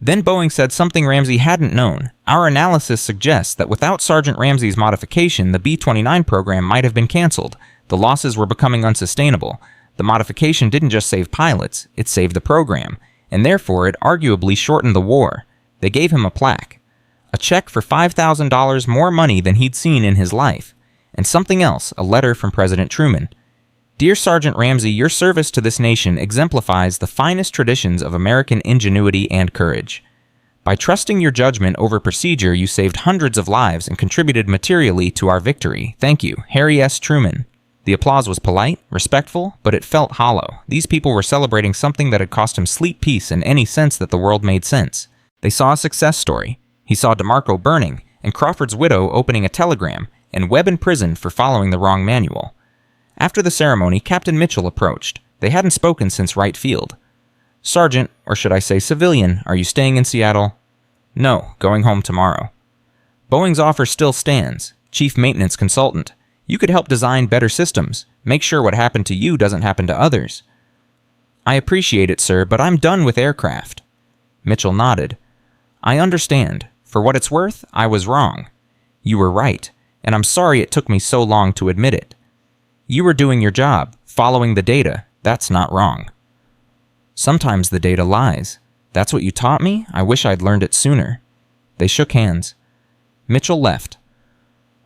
Then Boeing said something Ramsay hadn't known. Our analysis suggests that without Sergeant Ramsay's modification, the B-29 program might have been canceled. The losses were becoming unsustainable. The modification didn't just save pilots, it saved the program, and therefore it arguably shortened the war. They gave him a plaque. A check for $5,000 more money than he'd seen in his life. And something else, a letter from President Truman. Dear Sergeant Ramsay, your service to this nation exemplifies the finest traditions of American ingenuity and courage. By trusting your judgment over procedure, you saved hundreds of lives and contributed materially to our victory. Thank you, Harry S. Truman. The applause was polite, respectful, but it felt hollow. These people were celebrating something that had cost him sleep, peace, and any sense that the world made sense. They saw a success story. He saw DeMarco burning, and Crawford's widow opening a telegram, and Webb in prison for following the wrong manual. After the ceremony, Captain Mitchell approached. They hadn't spoken since Wright Field. Sergeant, or should I say civilian, are you staying in Seattle? No, going home tomorrow. Boeing's offer still stands. Chief Maintenance Consultant. You could help design better systems. Make sure what happened to you doesn't happen to others. I appreciate it, sir, but I'm done with aircraft. Mitchell nodded. I understand. For what it's worth, I was wrong. You were right, and I'm sorry it took me so long to admit it. You were doing your job, following the data. That's not wrong. Sometimes the data lies. That's what you taught me? I wish I'd learned it sooner. They shook hands. Mitchell left.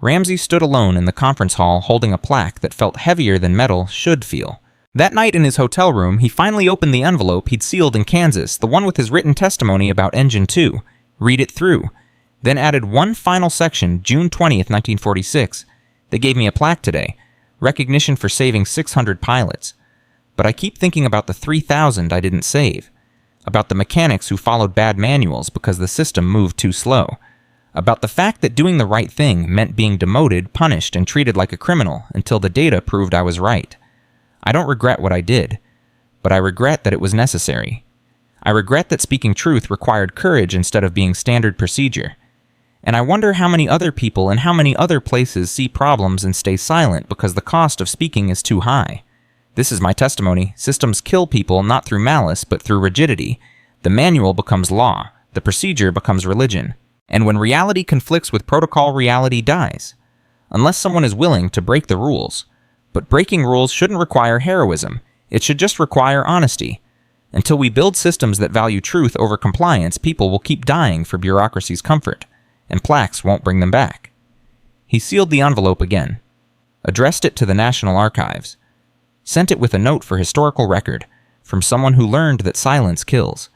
Ramsay stood alone in the conference hall holding a plaque that felt heavier than metal should feel. That night in his hotel room, he finally opened the envelope he'd sealed in Kansas, the one with his written testimony about Engine 2. Read it through. Then added one final section, June 20th, 1946. They gave me a plaque today. Recognition for saving 600 pilots. But I keep thinking about the 3,000 I didn't save. About the mechanics who followed bad manuals because the system moved too slow. About the fact that doing the right thing meant being demoted, punished, and treated like a criminal until the data proved I was right. I don't regret what I did, but I regret that it was necessary. I regret that speaking truth required courage instead of being standard procedure. And I wonder how many other people in how many other places see problems and stay silent because the cost of speaking is too high. This is my testimony. Systems kill people not through malice, but through rigidity. The manual becomes law. The procedure becomes religion. And when reality conflicts with protocol, reality dies. Unless someone is willing to break the rules. But breaking rules shouldn't require heroism. It should just require honesty. Until we build systems that value truth over compliance, people will keep dying for bureaucracy's comfort, and plaques won't bring them back. He sealed the envelope again, addressed it to the National Archives, sent it with a note for historical record from someone who learned that silence kills.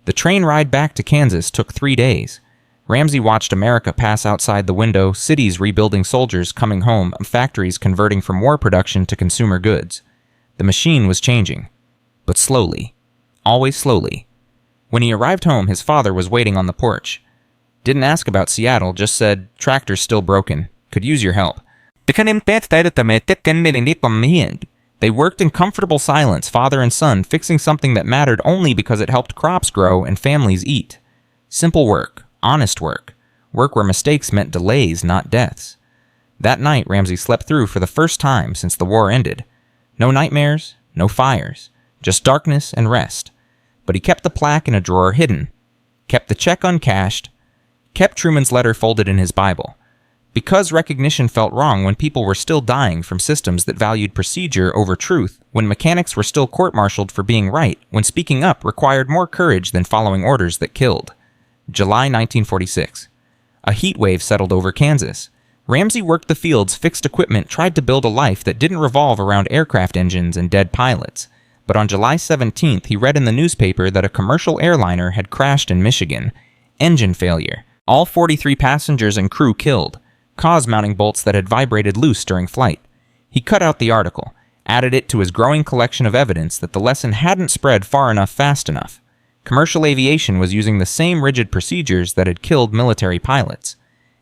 The train ride back to Kansas took 3 days. Ramsay watched America pass outside the window, cities rebuilding, soldiers coming home, factories converting from war production to consumer goods. The machine was changing, but slowly, always slowly. When he arrived home, his father was waiting on the porch. Didn't ask about Seattle, just said, "Tractor's still broken. Could use your help." They worked in comfortable silence, father and son, fixing something that mattered only because it helped crops grow and families eat. Simple work, honest work, work where mistakes meant delays, not deaths. That night, Ramsay slept through for the first time since the war ended. No nightmares, no fires, just darkness and rest. But he kept the plaque in a drawer hidden, kept the check uncashed, kept Truman's letter folded in his Bible. Because recognition felt wrong when people were still dying from systems that valued procedure over truth, when mechanics were still court-martialed for being right, when speaking up required more courage than following orders that killed. July 1946. A heat wave settled over Kansas. Ramsay worked the fields, fixed equipment, tried to build a life that didn't revolve around aircraft engines and dead pilots. But on July 17th, he read in the newspaper that a commercial airliner had crashed in Michigan. Engine failure. All 43 passengers and crew killed. Cause mounting bolts that had vibrated loose during flight. He cut out the article, added it to his growing collection of evidence that the lesson hadn't spread far enough fast enough. Commercial aviation was using the same rigid procedures that had killed military pilots.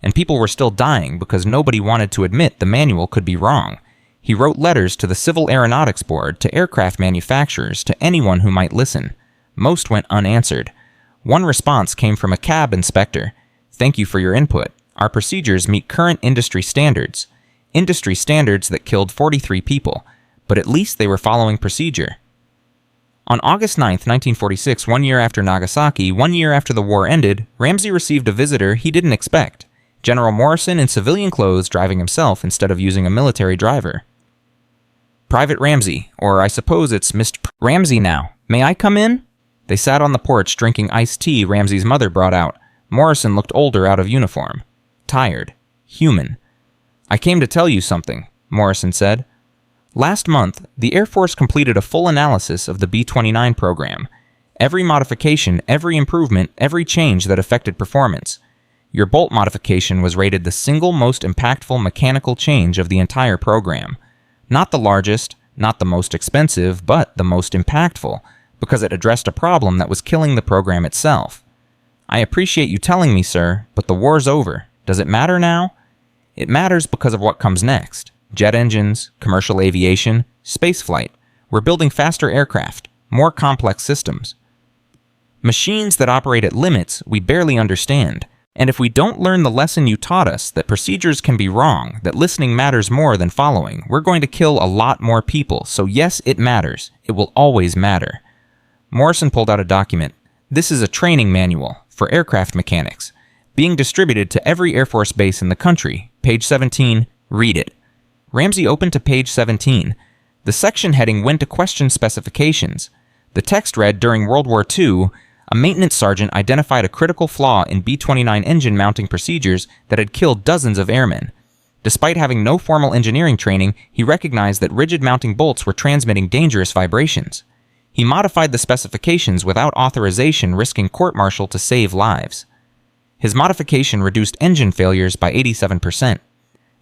And people were still dying because nobody wanted to admit the manual could be wrong. He wrote letters to the Civil Aeronautics Board, to aircraft manufacturers, to anyone who might listen. Most went unanswered. One response came from a cab inspector. "Thank you for your input. Our procedures meet current industry standards. Industry standards that killed 43 people, but at least they were following procedure." On August 9, 1946, 1 year after Nagasaki, 1 year after the war ended, Ramsay received a visitor he didn't expect. General Morrison in civilian clothes driving himself instead of using a military driver. "Private Ramsay, or I suppose it's Mr. Ramsay now. May I come in?" They sat on the porch drinking iced tea Ramsay's mother brought out. Morrison looked older out of uniform. Tired. Human. "I came to tell you something," Morrison said. Last month, the Air Force completed a full analysis of the B-29 program. Every modification, every improvement, every change that affected performance. Your bolt modification was rated the single most impactful mechanical change of the entire program. Not the largest, not the most expensive, but the most impactful, because it addressed a problem that was killing the program itself. "I appreciate you telling me, sir, but the war's over. Does it matter now?" It matters because of what comes next. Jet engines, commercial aviation, spaceflight. We're building faster aircraft, more complex systems. Machines that operate at limits we barely understand. And if we don't learn the lesson you taught us, that procedures can be wrong, that listening matters more than following, we're going to kill a lot more people. So yes, it matters. It will always matter. Morrison pulled out a document. "This is a training manual for aircraft mechanics, being distributed to every Air Force base in the country. Page 17, read it." Ramsay opened to page 17. The section heading went to question specifications. The text read, "During World War II, a maintenance sergeant identified a critical flaw in B-29 engine mounting procedures that had killed dozens of airmen. Despite having no formal engineering training, he recognized that rigid mounting bolts were transmitting dangerous vibrations. He modified the specifications without authorization, risking court-martial to save lives. His modification reduced engine failures by 87%.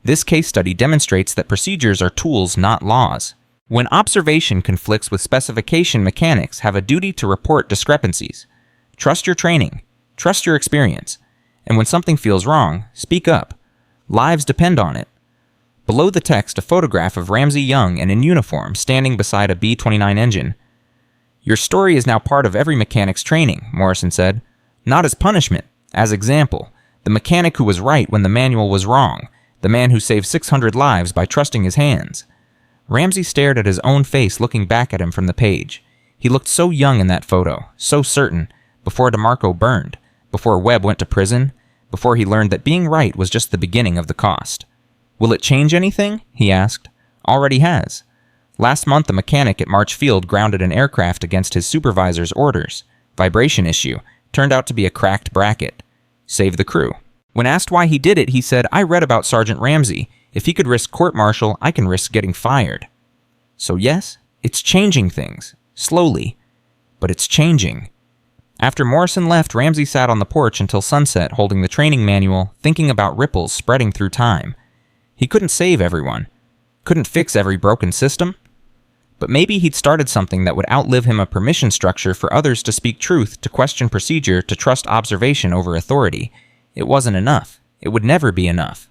This case study demonstrates that procedures are tools, not laws. When observation conflicts with specification, mechanics have a duty to report discrepancies. Trust your training. Trust your experience. And when something feels wrong, speak up. Lives depend on it. Below the text, a photograph of Ramsay young and in uniform standing beside a B-29 engine. "Your story is now part of every mechanic's training," Morrison said. "Not as punishment, as example. The mechanic who was right when the manual was wrong. The man who saved 600 lives by trusting his hands." Ramsay stared at his own face looking back at him from the page. He looked so young in that photo, so certain, before DeMarco burned, before Webb went to prison, before he learned that being right was just the beginning of the cost. "Will it change anything?" he asked. "Already has. Last month, a mechanic at March Field grounded an aircraft against his supervisor's orders. Vibration issue. Turned out to be a cracked bracket. Saved the crew. When asked why he did it, he said, "I read about Sergeant Ramsay. If he could risk court-martial, I can risk getting fired." So yes, it's changing things. Slowly. But it's changing. After Morrison left, Ramsay sat on the porch until sunset holding the training manual, thinking about ripples spreading through time. He couldn't save everyone. Couldn't fix every broken system. But maybe he'd started something that would outlive him, a permission structure for others to speak truth, to question procedure, to trust observation over authority. It wasn't enough. It would never be enough.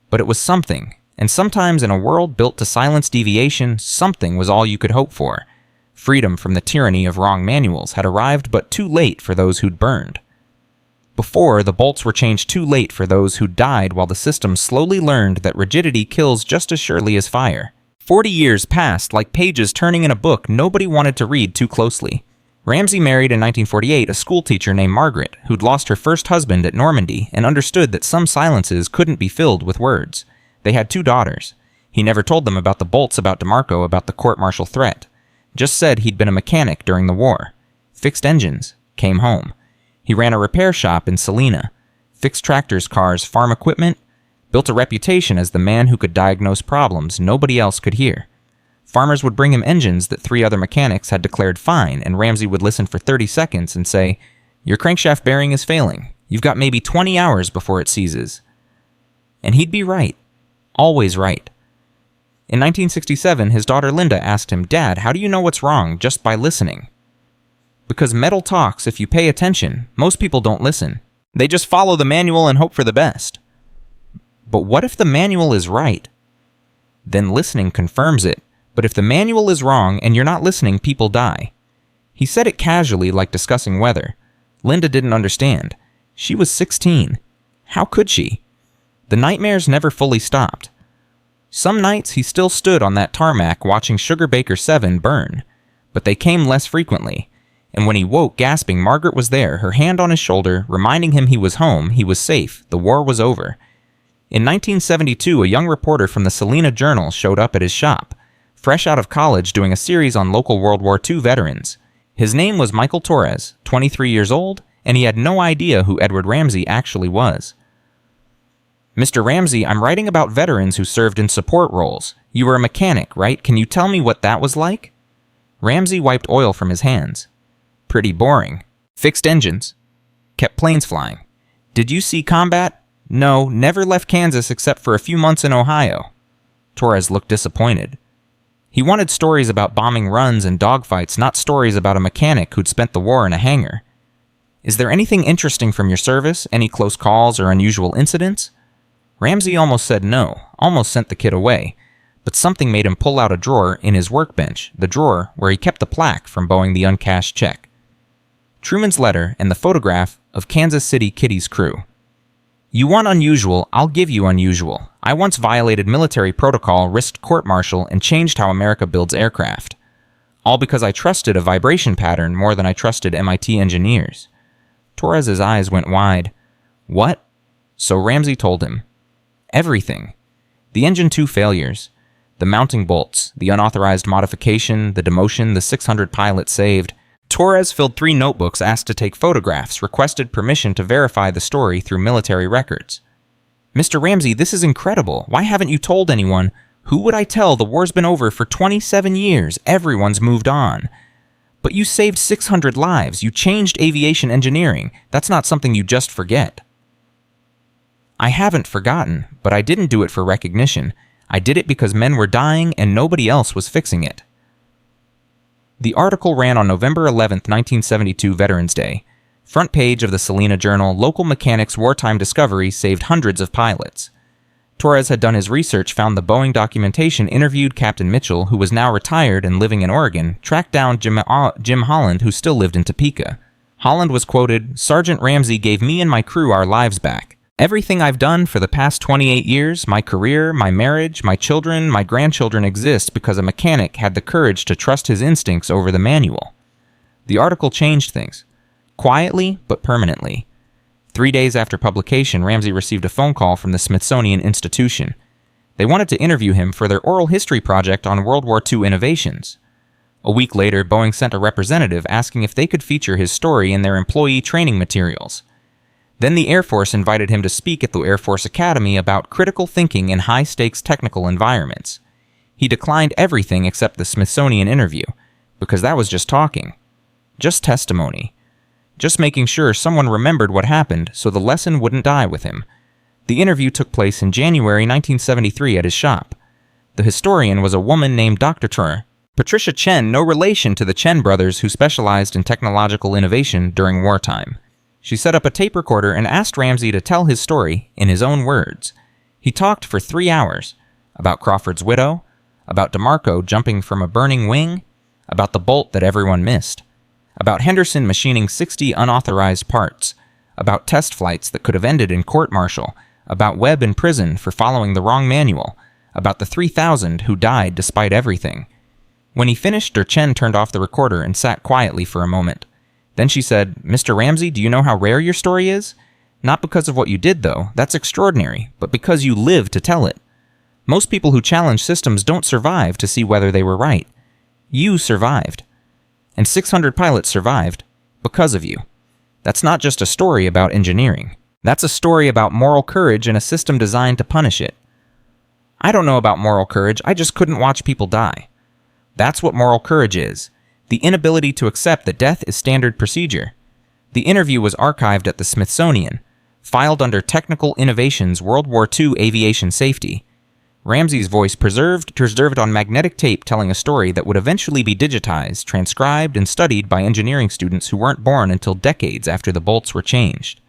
But it was something, and sometimes in a world built to silence deviation, something was all you could hope for. Freedom from the tyranny of wrong manuals had arrived, but too late for those who'd burned. Before, the bolts were changed too late for those who'd died, while the system slowly learned that rigidity kills just as surely as fire. 40 years passed like pages turning in a book nobody wanted to read too closely. Ramsay married in 1948 a schoolteacher named Margaret, who'd lost her first husband at Normandy and understood that some silences couldn't be filled with words. They had 2 daughters. He never told them about the bolts, about DeMarco, about the court-martial threat. Just said he'd been a mechanic during the war. Fixed engines. Came home. He ran a repair shop in Salina. Fixed tractors, cars, farm equipment. Built a reputation as the man who could diagnose problems nobody else could hear. Farmers would bring him engines that 3 other mechanics had declared fine, and Ramsay would listen for 30 seconds and say, "Your crankshaft bearing is failing. You've got maybe 20 hours before it seizes." And he'd be right. Always right. In 1967, his daughter Linda asked him, "Dad, how do you know what's wrong just by listening?" Because metal talks if you pay attention. Most people don't listen. They just follow the manual and hope for the best. But what if the manual is right? Then listening confirms it. But if the manual is wrong and you're not listening, people die. He said it casually, like discussing weather. Linda didn't understand. She was 16. How could she? The nightmares never fully stopped. Some nights he still stood on that tarmac watching Sugar Baker 7 burn. But they came less frequently. And when he woke gasping, Margaret was there, her hand on his shoulder, reminding him he was home, he was safe, the war was over. In 1972, a young reporter from the Salina Journal showed up at his shop, fresh out of college doing a series on local World War II veterans. His name was Michael Torres, 23 years old, and he had no idea who Edward Ramsay actually was. "Mr. Ramsay, I'm writing about veterans who served in support roles. You were a mechanic, right? Can you tell me what that was like?" Ramsay wiped oil from his hands. "Pretty boring. Fixed engines. Kept planes flying. Did you see combat?" "No, never left Kansas except for a few months in Ohio." Torres looked disappointed. He wanted stories about bombing runs and dogfights, not stories about a mechanic who'd spent the war in a hangar. "Is there anything interesting from your service? Any close calls or unusual incidents?" Ramsay almost said no, almost sent the kid away, but something made him pull out a drawer in his workbench, the drawer where he kept the plaque from bowing the uncashed check. Truman's letter and the photograph of Kansas City Kitty's crew. "You want unusual, I'll give you unusual. I once violated military protocol, risked court-martial, and changed how America builds aircraft. All because I trusted a vibration pattern more than I trusted MIT engineers." Torres's eyes went wide. "What?" So Ramsay told him. Everything. The engine 2 failures. The mounting bolts, the unauthorized modification, the demotion, the 600 pilots saved. Torres filled 3 notebooks, asked to take photographs, requested permission to verify the story through military records. "Mr. Ramsay, this is incredible. Why haven't you told anyone? Who would I tell? The war's been over for 27 years. Everyone's moved on." "But you saved 600 lives. You changed aviation engineering. That's not something you just forget." "I haven't forgotten, but I didn't do it for recognition. I did it because men were dying and nobody else was fixing it." The article ran on November 11, 1972, Veterans Day. Front page of the Salina Journal, local mechanics' wartime discovery saved hundreds of pilots. Torres had done his research, found the Boeing documentation, interviewed Captain Mitchell, who was now retired and living in Oregon, tracked down Jim Holland, who still lived in Topeka. Holland was quoted, "Sergeant Ramsay gave me and my crew our lives back. Everything I've done for the past 28 years, my career, my marriage, my children, my grandchildren exist because a mechanic had the courage to trust his instincts over the manual." The article changed things. Quietly, but permanently. 3 days after publication, Ramsay received a phone call from the Smithsonian Institution. They wanted to interview him for their oral history project on World War II innovations. A week later, Boeing sent a representative asking if they could feature his story in their employee training materials. Then the Air Force invited him to speak at the Air Force Academy about critical thinking in high-stakes technical environments. He declined everything except the Smithsonian interview, because that was just talking. Just testimony. Just making sure someone remembered what happened so the lesson wouldn't die with him. The interview took place in January 1973 at his shop. The historian was a woman named Dr. Tur. Patricia Chen, no relation to the Chen brothers who specialized in technological innovation during wartime. She set up a tape recorder and asked Ramsay to tell his story in his own words. He talked for 3 hours about Crawford's widow, about DeMarco jumping from a burning wing, about the bolt that everyone missed, about Henderson machining 60 unauthorized parts, about test flights that could have ended in court-martial, about Webb in prison for following the wrong manual, about the 3,000 who died despite everything. When he finished, Chen turned off the recorder and sat quietly for a moment. Then she said, "Mr. Ramsay, do you know how rare your story is? Not because of what you did, though. That's extraordinary, but because you lived to tell it. Most people who challenge systems don't survive to see whether they were right. You survived. And 600 pilots survived because of you. That's not just a story about engineering. That's a story about moral courage in a system designed to punish it. I don't know about moral courage, I just couldn't watch people die. That's what moral courage is. The inability to accept that death is standard procedure." The interview was archived at the Smithsonian, filed under Technical Innovations World War II Aviation Safety. Ramsay's voice preserved on magnetic tape telling a story that would eventually be digitized, transcribed, and studied by engineering students who weren't born until decades after the bolts were changed.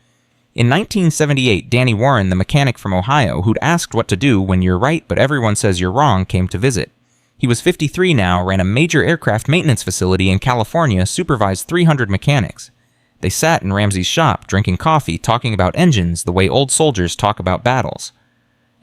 In 1978, Danny Warren, the mechanic from Ohio who'd asked what to do when you're right but everyone says you're wrong, came to visit. He was 53 now, ran a major aircraft maintenance facility in California, supervised 300 mechanics. They sat in Ramsay's shop, drinking coffee, talking about engines the way old soldiers talk about battles.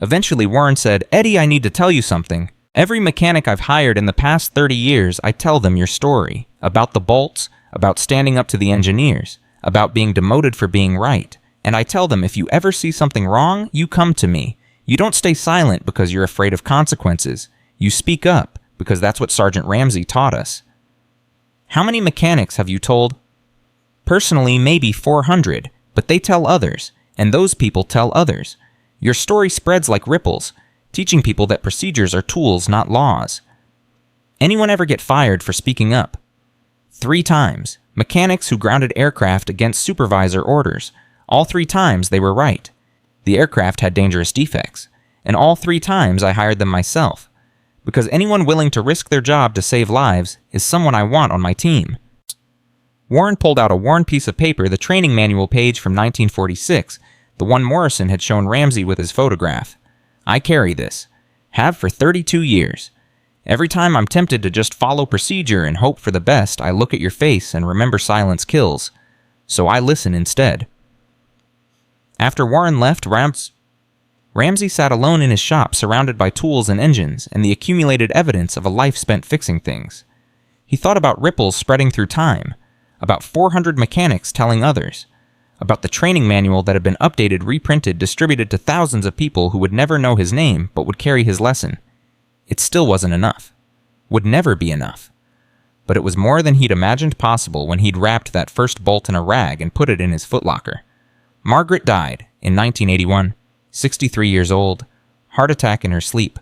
Eventually, Warren said, "Eddie, I need to tell you something. Every mechanic I've hired in the past 30 years, I tell them your story. About the bolts, about standing up to the engineers, about being demoted for being right. And I tell them if you ever see something wrong, you come to me. You don't stay silent because you're afraid of consequences. You speak up, because that's what Sergeant Ramsay taught us." How many mechanics have you told? Personally, maybe 400, but they tell others, and those people tell others. Your story spreads like ripples, teaching people that procedures are tools, not laws. Anyone ever get fired for speaking up? 3 times. Mechanics who grounded aircraft against supervisor orders. All 3 times they were right. The aircraft had dangerous defects, and all 3 times I hired them myself. Because anyone willing to risk their job to save lives is someone I want on my team. Warren pulled out a worn piece of paper, the training manual page from 1946, the one Morrison had shown Ramsay with his photograph. "I carry this. Have for 32 years. Every time I'm tempted to just follow procedure and hope for the best, I look at your face and remember silence kills. So I listen instead." After Warren left, Ramsay sat alone in his shop, surrounded by tools and engines and the accumulated evidence of a life spent fixing things. He thought about ripples spreading through time, about 400 mechanics telling others, about the training manual that had been updated, reprinted, distributed to thousands of people who would never know his name but would carry his lesson. It still wasn't enough. Would never be enough. But it was more than he'd imagined possible when he'd wrapped that first bolt in a rag and put it in his footlocker. Margaret died in 1981. 63 years old, heart attack in her sleep.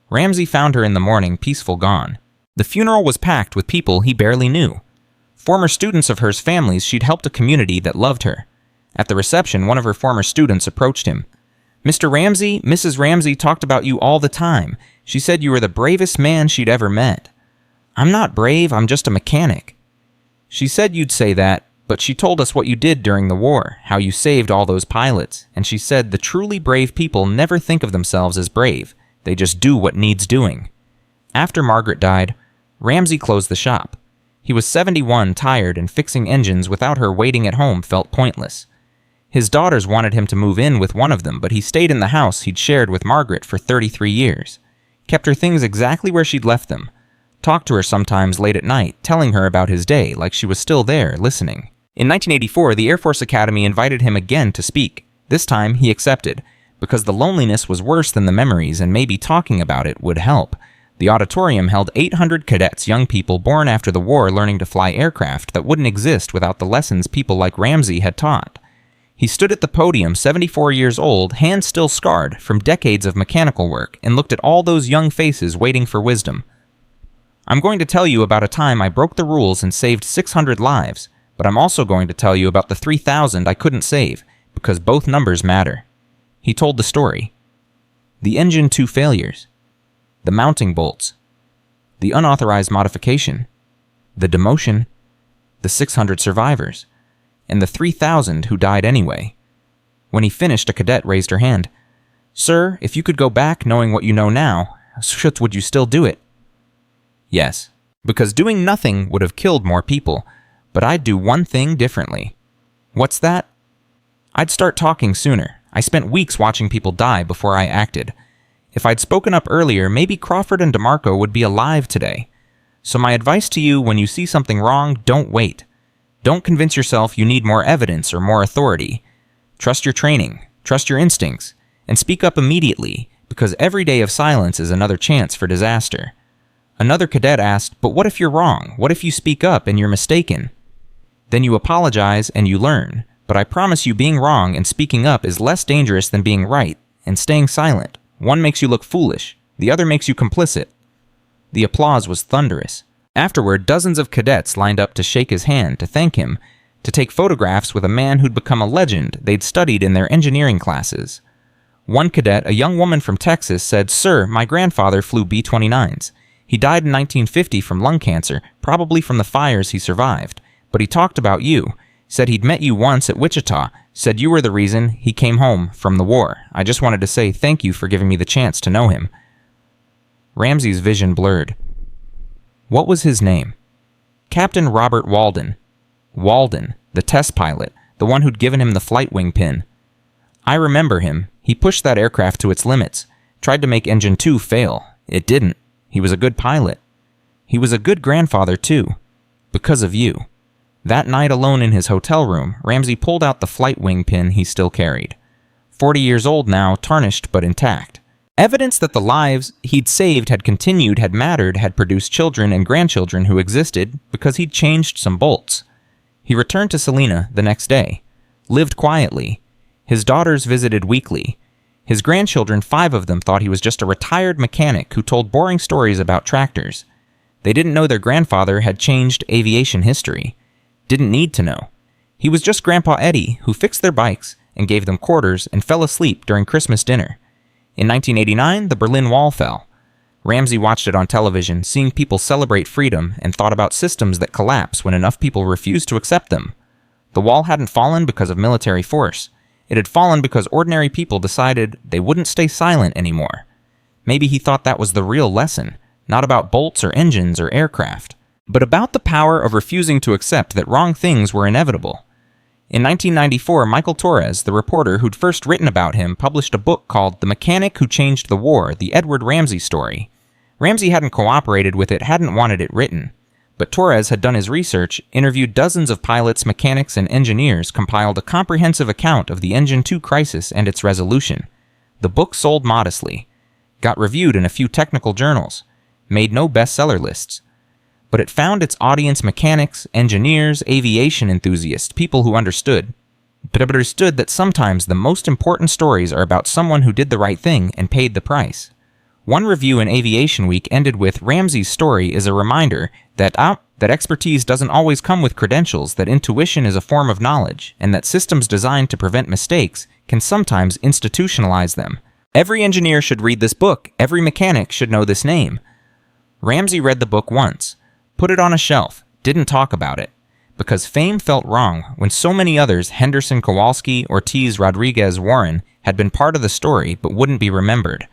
Ramsay found her in the morning, peaceful, gone. The funeral was packed with people he barely knew. Former students of hers' families she'd helped a community that loved her. At the reception, one of her former students approached him. "Mr. Ramsay, Mrs. Ramsay talked about you all the time. She said you were the bravest man she'd ever met." "I'm not brave, I'm just a mechanic." "She said you'd say that, but she told us what you did during the war, how you saved all those pilots, and she said the truly brave people never think of themselves as brave. They just do what needs doing." After Margaret died, Ramsay closed the shop. He was 71, tired, and fixing engines without her waiting at home felt pointless. His daughters wanted him to move in with one of them, but he stayed in the house he'd shared with Margaret for 33 years. Kept her things exactly where she'd left them. Talked to her sometimes late at night, telling her about his day like she was still there, listening. In 1984, the Air Force Academy invited him again to speak. This time, he accepted, because the loneliness was worse than the memories and maybe talking about it would help. The auditorium held 800 cadets, young people born after the war learning to fly aircraft that wouldn't exist without the lessons people like Ramsay had taught. He stood at the podium, 74 years old, hands still scarred from decades of mechanical work, and looked at all those young faces waiting for wisdom. I'm going to tell you about a time I broke the rules and saved 600 lives, but I'm also going to tell you about the 3,000 I couldn't save, because both numbers matter. He told the story. The engine 2 failures. The mounting bolts. The unauthorized modification. The demotion. The 600 survivors. And the 3,000 who died anyway. When he finished, a cadet raised her hand. "Sir, if you could go back knowing what you know now, would you still do it?" Yes, because doing nothing would have killed more people, but I'd do one thing differently. What's that? I'd start talking sooner. I spent weeks watching people die before I acted. If I'd spoken up earlier, maybe Crawford and DeMarco would be alive today. So my advice to you, when you see something wrong, don't wait. Don't convince yourself you need more evidence or more authority. Trust your training, trust your instincts, and speak up immediately, because every day of silence is another chance for disaster. Another cadet asked, "But what if you're wrong? What if you speak up and you're mistaken?" Then you apologize and you learn, but I promise you being wrong and speaking up is less dangerous than being right and staying silent. One makes you look foolish, the other makes you complicit. The applause was thunderous. Afterward, dozens of cadets lined up to shake his hand, to thank him, to take photographs with a man who'd become a legend they'd studied in their engineering classes. One cadet, a young woman from Texas, said, "Sir, my grandfather flew B-29s. He died in 1950 from lung cancer, probably from the fires he survived. But he talked about you, said he'd met you once at Wichita, said you were the reason he came home from the war. I just wanted to say thank you for giving me the chance to know him." Ramsay's vision blurred. What was his name? Captain Robert Walden. Walden, the test pilot, the one who'd given him the flight wing pin. I remember him. He pushed that aircraft to its limits, tried to make engine 2 fail. It didn't. He was a good pilot. He was a good grandfather, too. Because of you. That night alone in his hotel room, Ramsay pulled out the flight wing pin he still carried. 40 years old now, tarnished but intact. Evidence that the lives he'd saved had continued, had mattered, had produced children and grandchildren who existed because he'd changed some bolts. He returned to Salina the next day, lived quietly. His daughters visited weekly. His grandchildren, 5 of them, thought he was just a retired mechanic who told boring stories about tractors. They didn't know their grandfather had changed aviation history. Didn't need to know. He was just Grandpa Eddie, who fixed their bikes and gave them quarters and fell asleep during Christmas dinner. In 1989, the Berlin Wall fell. Ramsay watched it on television, seeing people celebrate freedom, and thought about systems that collapse when enough people refused to accept them. The wall hadn't fallen because of military force. It had fallen because ordinary people decided they wouldn't stay silent anymore. Maybe he thought that was the real lesson, not about bolts or engines or aircraft, but about the power of refusing to accept that wrong things were inevitable. In 1994, Michael Torres, the reporter who'd first written about him, published a book called The Mechanic Who Changed the War, the Edward Ramsay story. Ramsay hadn't cooperated with it, hadn't wanted it written. But Torres had done his research, interviewed dozens of pilots, mechanics, and engineers, compiled a comprehensive account of the Engine 2 crisis and its resolution. The book sold modestly, got reviewed in a few technical journals, made no bestseller lists. But it found its audience mechanics, engineers, aviation enthusiasts, people who understood that sometimes the most important stories are about someone who did the right thing and paid the price. One review in Aviation Week ended with, "Ramsay's story is a reminder that expertise doesn't always come with credentials, that intuition is a form of knowledge, and that systems designed to prevent mistakes can sometimes institutionalize them. Every engineer should read this book. Every mechanic should know this name." Ramsay read the book once, put it on a shelf, didn't talk about it, because fame felt wrong when so many others, Henderson, Kowalski, Ortiz, Rodriguez, Warren, had been part of the story but wouldn't be remembered.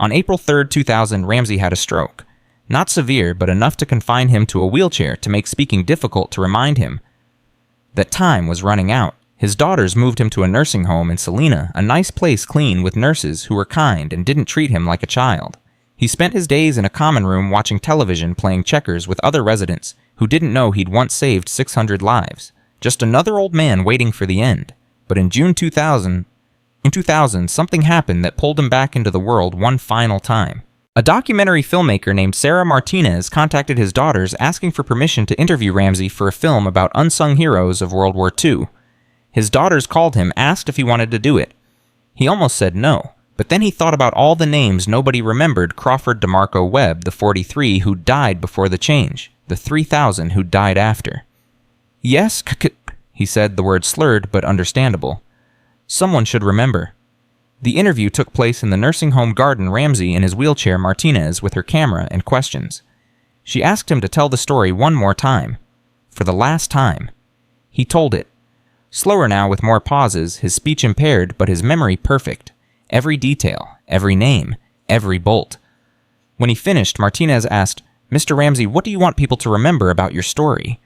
On April 3, 2000, Ramsay had a stroke. Not severe, but enough to confine him to a wheelchair to make speaking difficult, to remind him that time was running out. His daughters moved him to a nursing home in Salina, a nice place clean with nurses who were kind and didn't treat him like a child. He spent his days in a common room watching television, playing checkers with other residents who didn't know he'd once saved 600 lives. Just another old man waiting for the end. But in June 2000, In 2000, something happened that pulled him back into the world one final time. A documentary filmmaker named Sarah Martinez contacted his daughters asking for permission to interview Ramsay for a film about unsung heroes of World War II. His daughters called him, asked if he wanted to do it. He almost said no, but then he thought about all the names nobody remembered Crawford DeMarco Webb, the 43 who died before the change, the 3,000 who died after. Yes, he said, the word slurred but understandable. Someone should remember. The interview took place in the nursing home garden. Ramsay in his wheelchair, Martinez with her camera and questions. She asked him to tell the story one more time. For the last time. He told it. Slower now with more pauses, his speech impaired but his memory perfect. Every detail, every name, every bolt. When he finished, Martinez asked, "Mr. Ramsay, what do you want people to remember about your story?"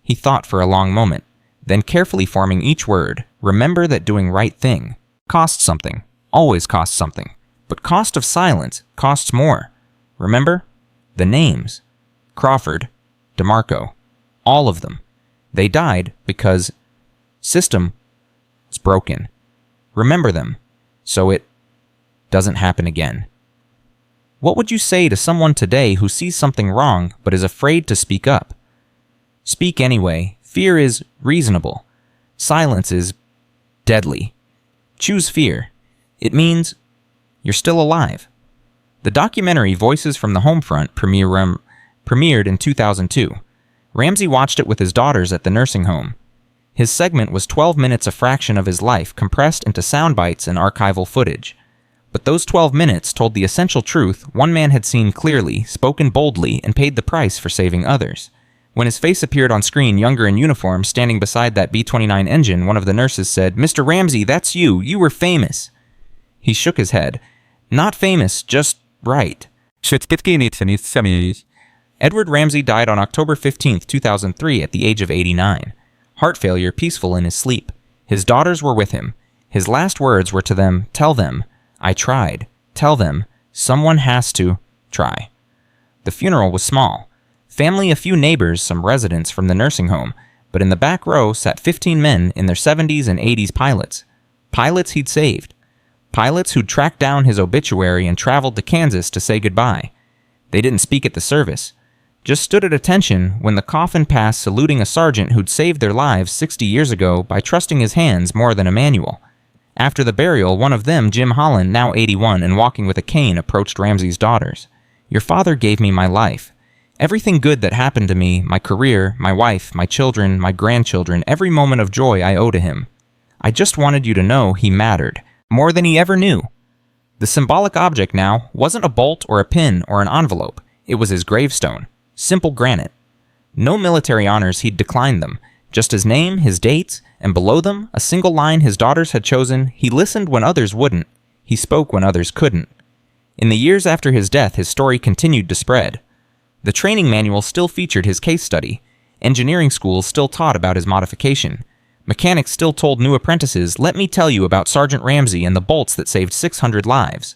He thought for a long moment, then carefully forming each word, remember that doing right thing costs something, always costs something, but cost of silence costs more. Remember? The names. Crawford, DeMarco, all of them. They died because system is broken. Remember them, so it doesn't happen again. What would you say to someone today who sees something wrong but is afraid to speak up? Speak anyway. Fear is reasonable. Silence is deadly. Choose fear. It means you're still alive. The documentary Voices from the Homefront premiered in 2002. Ramsay watched it with his daughters at the nursing home. His segment was 12 minutes, a fraction of his life, compressed into sound bites and archival footage. But those 12 minutes told the essential truth one man had seen clearly, spoken boldly, and paid the price for saving others. When his face appeared on screen, younger in uniform, standing beside that B-29 engine, one of the nurses said, "Mr. Ramsay, that's you. You were famous." He shook his head. Not famous, just right. Edward Ramsay died on October 15, 2003 at the age of 89. Heart failure, peaceful in his sleep. His daughters were with him. His last words were to them, "Tell them, I tried. Tell them, someone has to try." The funeral was small. Family, a few neighbors, some residents from the nursing home, but in the back row sat 15 men in their 70s and 80s pilots. Pilots he'd saved. Pilots who'd tracked down his obituary and traveled to Kansas to say goodbye. They didn't speak at the service. Just stood at attention when the coffin passed, saluting a sergeant who'd saved their lives 60 years ago by trusting his hands more than a manual. After the burial, one of them, Jim Holland, now 81 and walking with a cane, approached Ramsay's daughters. "Your father gave me my life. Everything good that happened to me, my career, my wife, my children, my grandchildren, every moment of joy I owe to him. I just wanted you to know he mattered, more than he ever knew." The symbolic object now wasn't a bolt or a pin or an envelope. It was his gravestone. Simple granite. No military honors, he'd declined them. Just his name, his dates, and below them, a single line his daughters had chosen. He listened when others wouldn't. He spoke when others couldn't. In the years after his death, his story continued to spread. The training manual still featured his case study. Engineering schools still taught about his modification. Mechanics still told new apprentices, "Let me tell you about Sergeant Ramsay and the bolts that saved 600 lives."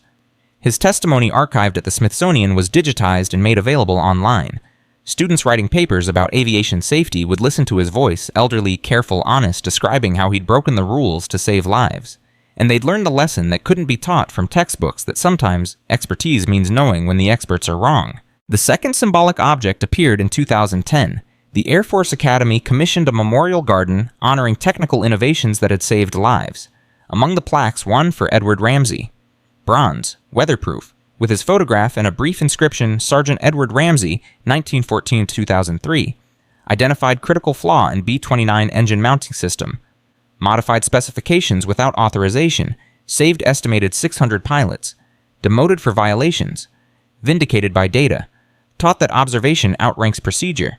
His testimony, archived at the Smithsonian, was digitized and made available online. Students writing papers about aviation safety would listen to his voice, elderly, careful, honest, describing how he'd broken the rules to save lives. And they'd learn the lesson that couldn't be taught from textbooks, that sometimes expertise means knowing when the experts are wrong. The second symbolic object appeared in 2010. The Air Force Academy commissioned a memorial garden honoring technical innovations that had saved lives. Among the plaques, one for Edward Ramsay. Bronze, weatherproof, with his photograph and a brief inscription, "Sergeant Edward Ramsay, 1914-2003. Identified critical flaw in B-29 engine mounting system. Modified specifications without authorization. Saved estimated 600 pilots. Demoted for violations. Vindicated by data. Taught that observation outranks procedure."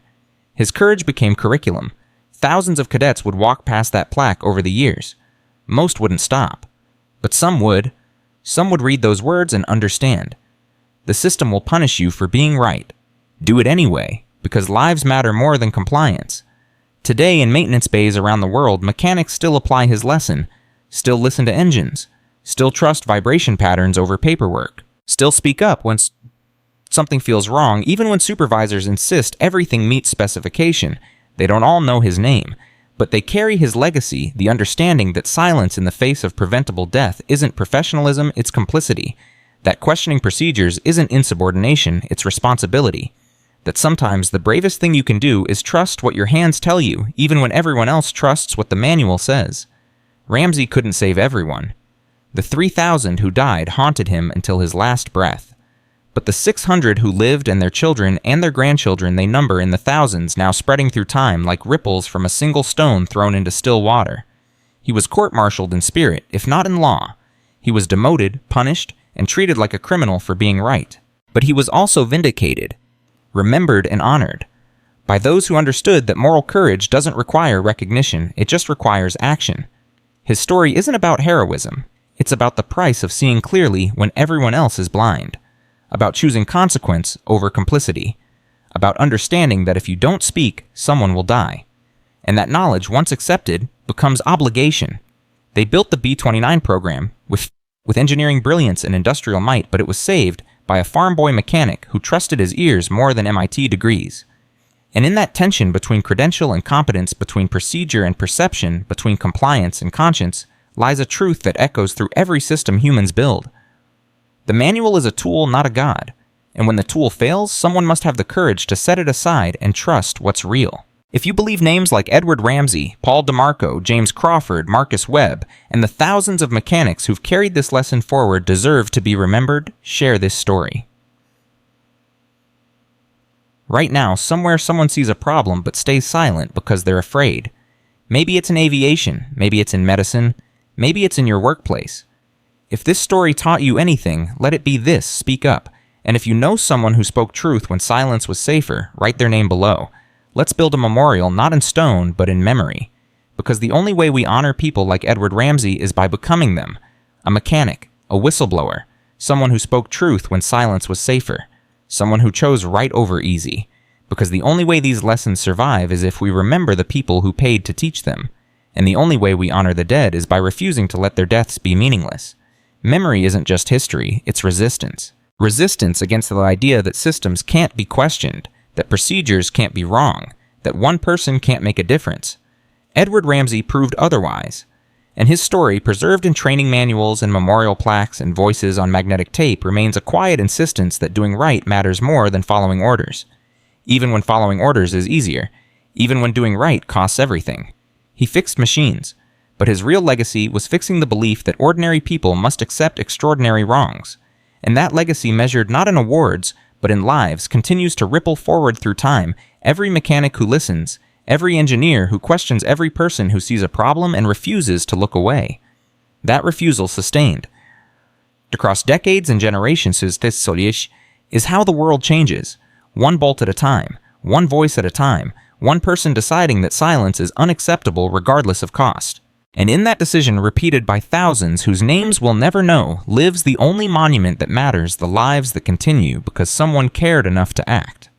His courage became curriculum. Thousands of cadets would walk past that plaque over the years. Most wouldn't stop. But some would. Some would read those words and understand. The system will punish you for being right. Do it anyway, because lives matter more than compliance. Today, in maintenance bays around the world, mechanics still apply his lesson, still listen to engines, still trust vibration patterns over paperwork, still speak up when something feels wrong, even when supervisors insist everything meets specification. They don't all know his name, But they carry his legacy, the understanding that silence in the face of preventable death isn't professionalism, it's complicity. That questioning procedures isn't insubordination, it's responsibility. That sometimes the bravest thing you can do is trust what your hands tell you, even when everyone else trusts what the manual says. Ramsay couldn't save everyone. The 3,000 who died haunted him until his last breath. But the 600 who lived and their children and their grandchildren they number in the thousands now spreading through time like ripples from a single stone thrown into still water. He was court-martialed in spirit, if not in law. He was demoted, punished, and treated like a criminal for being right. But he was also vindicated, remembered and honored, by those who understood that moral courage doesn't require recognition, it just requires action. His story isn't about heroism, it's about the price of seeing clearly when everyone else is blind. About choosing consequence over complicity, about understanding that if you don't speak, someone will die. And that knowledge, once accepted, becomes obligation. They built the B-29 program with engineering brilliance and industrial might, but it was saved by a farm boy mechanic who trusted his ears more than MIT degrees. And in that tension between credential and competence, between procedure and perception, between compliance and conscience, lies a truth that echoes through every system humans build. The manual is a tool, not a god, and when the tool fails, someone must have the courage to set it aside and trust what's real. If you believe names like Edward Ramsay, Paul DeMarco, James Crawford, Marcus Webb, and the thousands of mechanics who've carried this lesson forward deserve to be remembered, share this story. Right now, somewhere someone sees a problem but stays silent because they're afraid. Maybe it's in aviation, maybe it's in medicine, maybe it's in your workplace. If this story taught you anything, let it be this: speak up. And if you know someone who spoke truth when silence was safer, write their name below. Let's build a memorial not in stone, but in memory. Because the only way we honor people like Edward Ramsay is by becoming them. A mechanic, a whistleblower, someone who spoke truth when silence was safer, someone who chose right over easy. Because the only way these lessons survive is if we remember the people who paid to teach them. And the only way we honor the dead is by refusing to let their deaths be meaningless. Memory isn't just history, it's resistance. Resistance against the idea that systems can't be questioned, that procedures can't be wrong, that one person can't make a difference. Edward Ramsay proved otherwise, and his story, preserved in training manuals and memorial plaques and voices on magnetic tape, remains a quiet insistence that doing right matters more than following orders. Even when following orders is easier, even when doing right costs everything. He fixed machines, but his real legacy was fixing the belief that ordinary people must accept extraordinary wrongs. And that legacy, measured not in awards, but in lives, continues to ripple forward through time. Every mechanic who listens, every engineer who questions every person who sees a problem and refuses to look away. That refusal sustained. Across decades and generations, is how the world changes. One bolt at a time, one voice at a time, one person deciding that silence is unacceptable regardless of cost. And in that decision, repeated by thousands whose names we'll never know, lives the only monument that matters, the lives that continue because someone cared enough to act.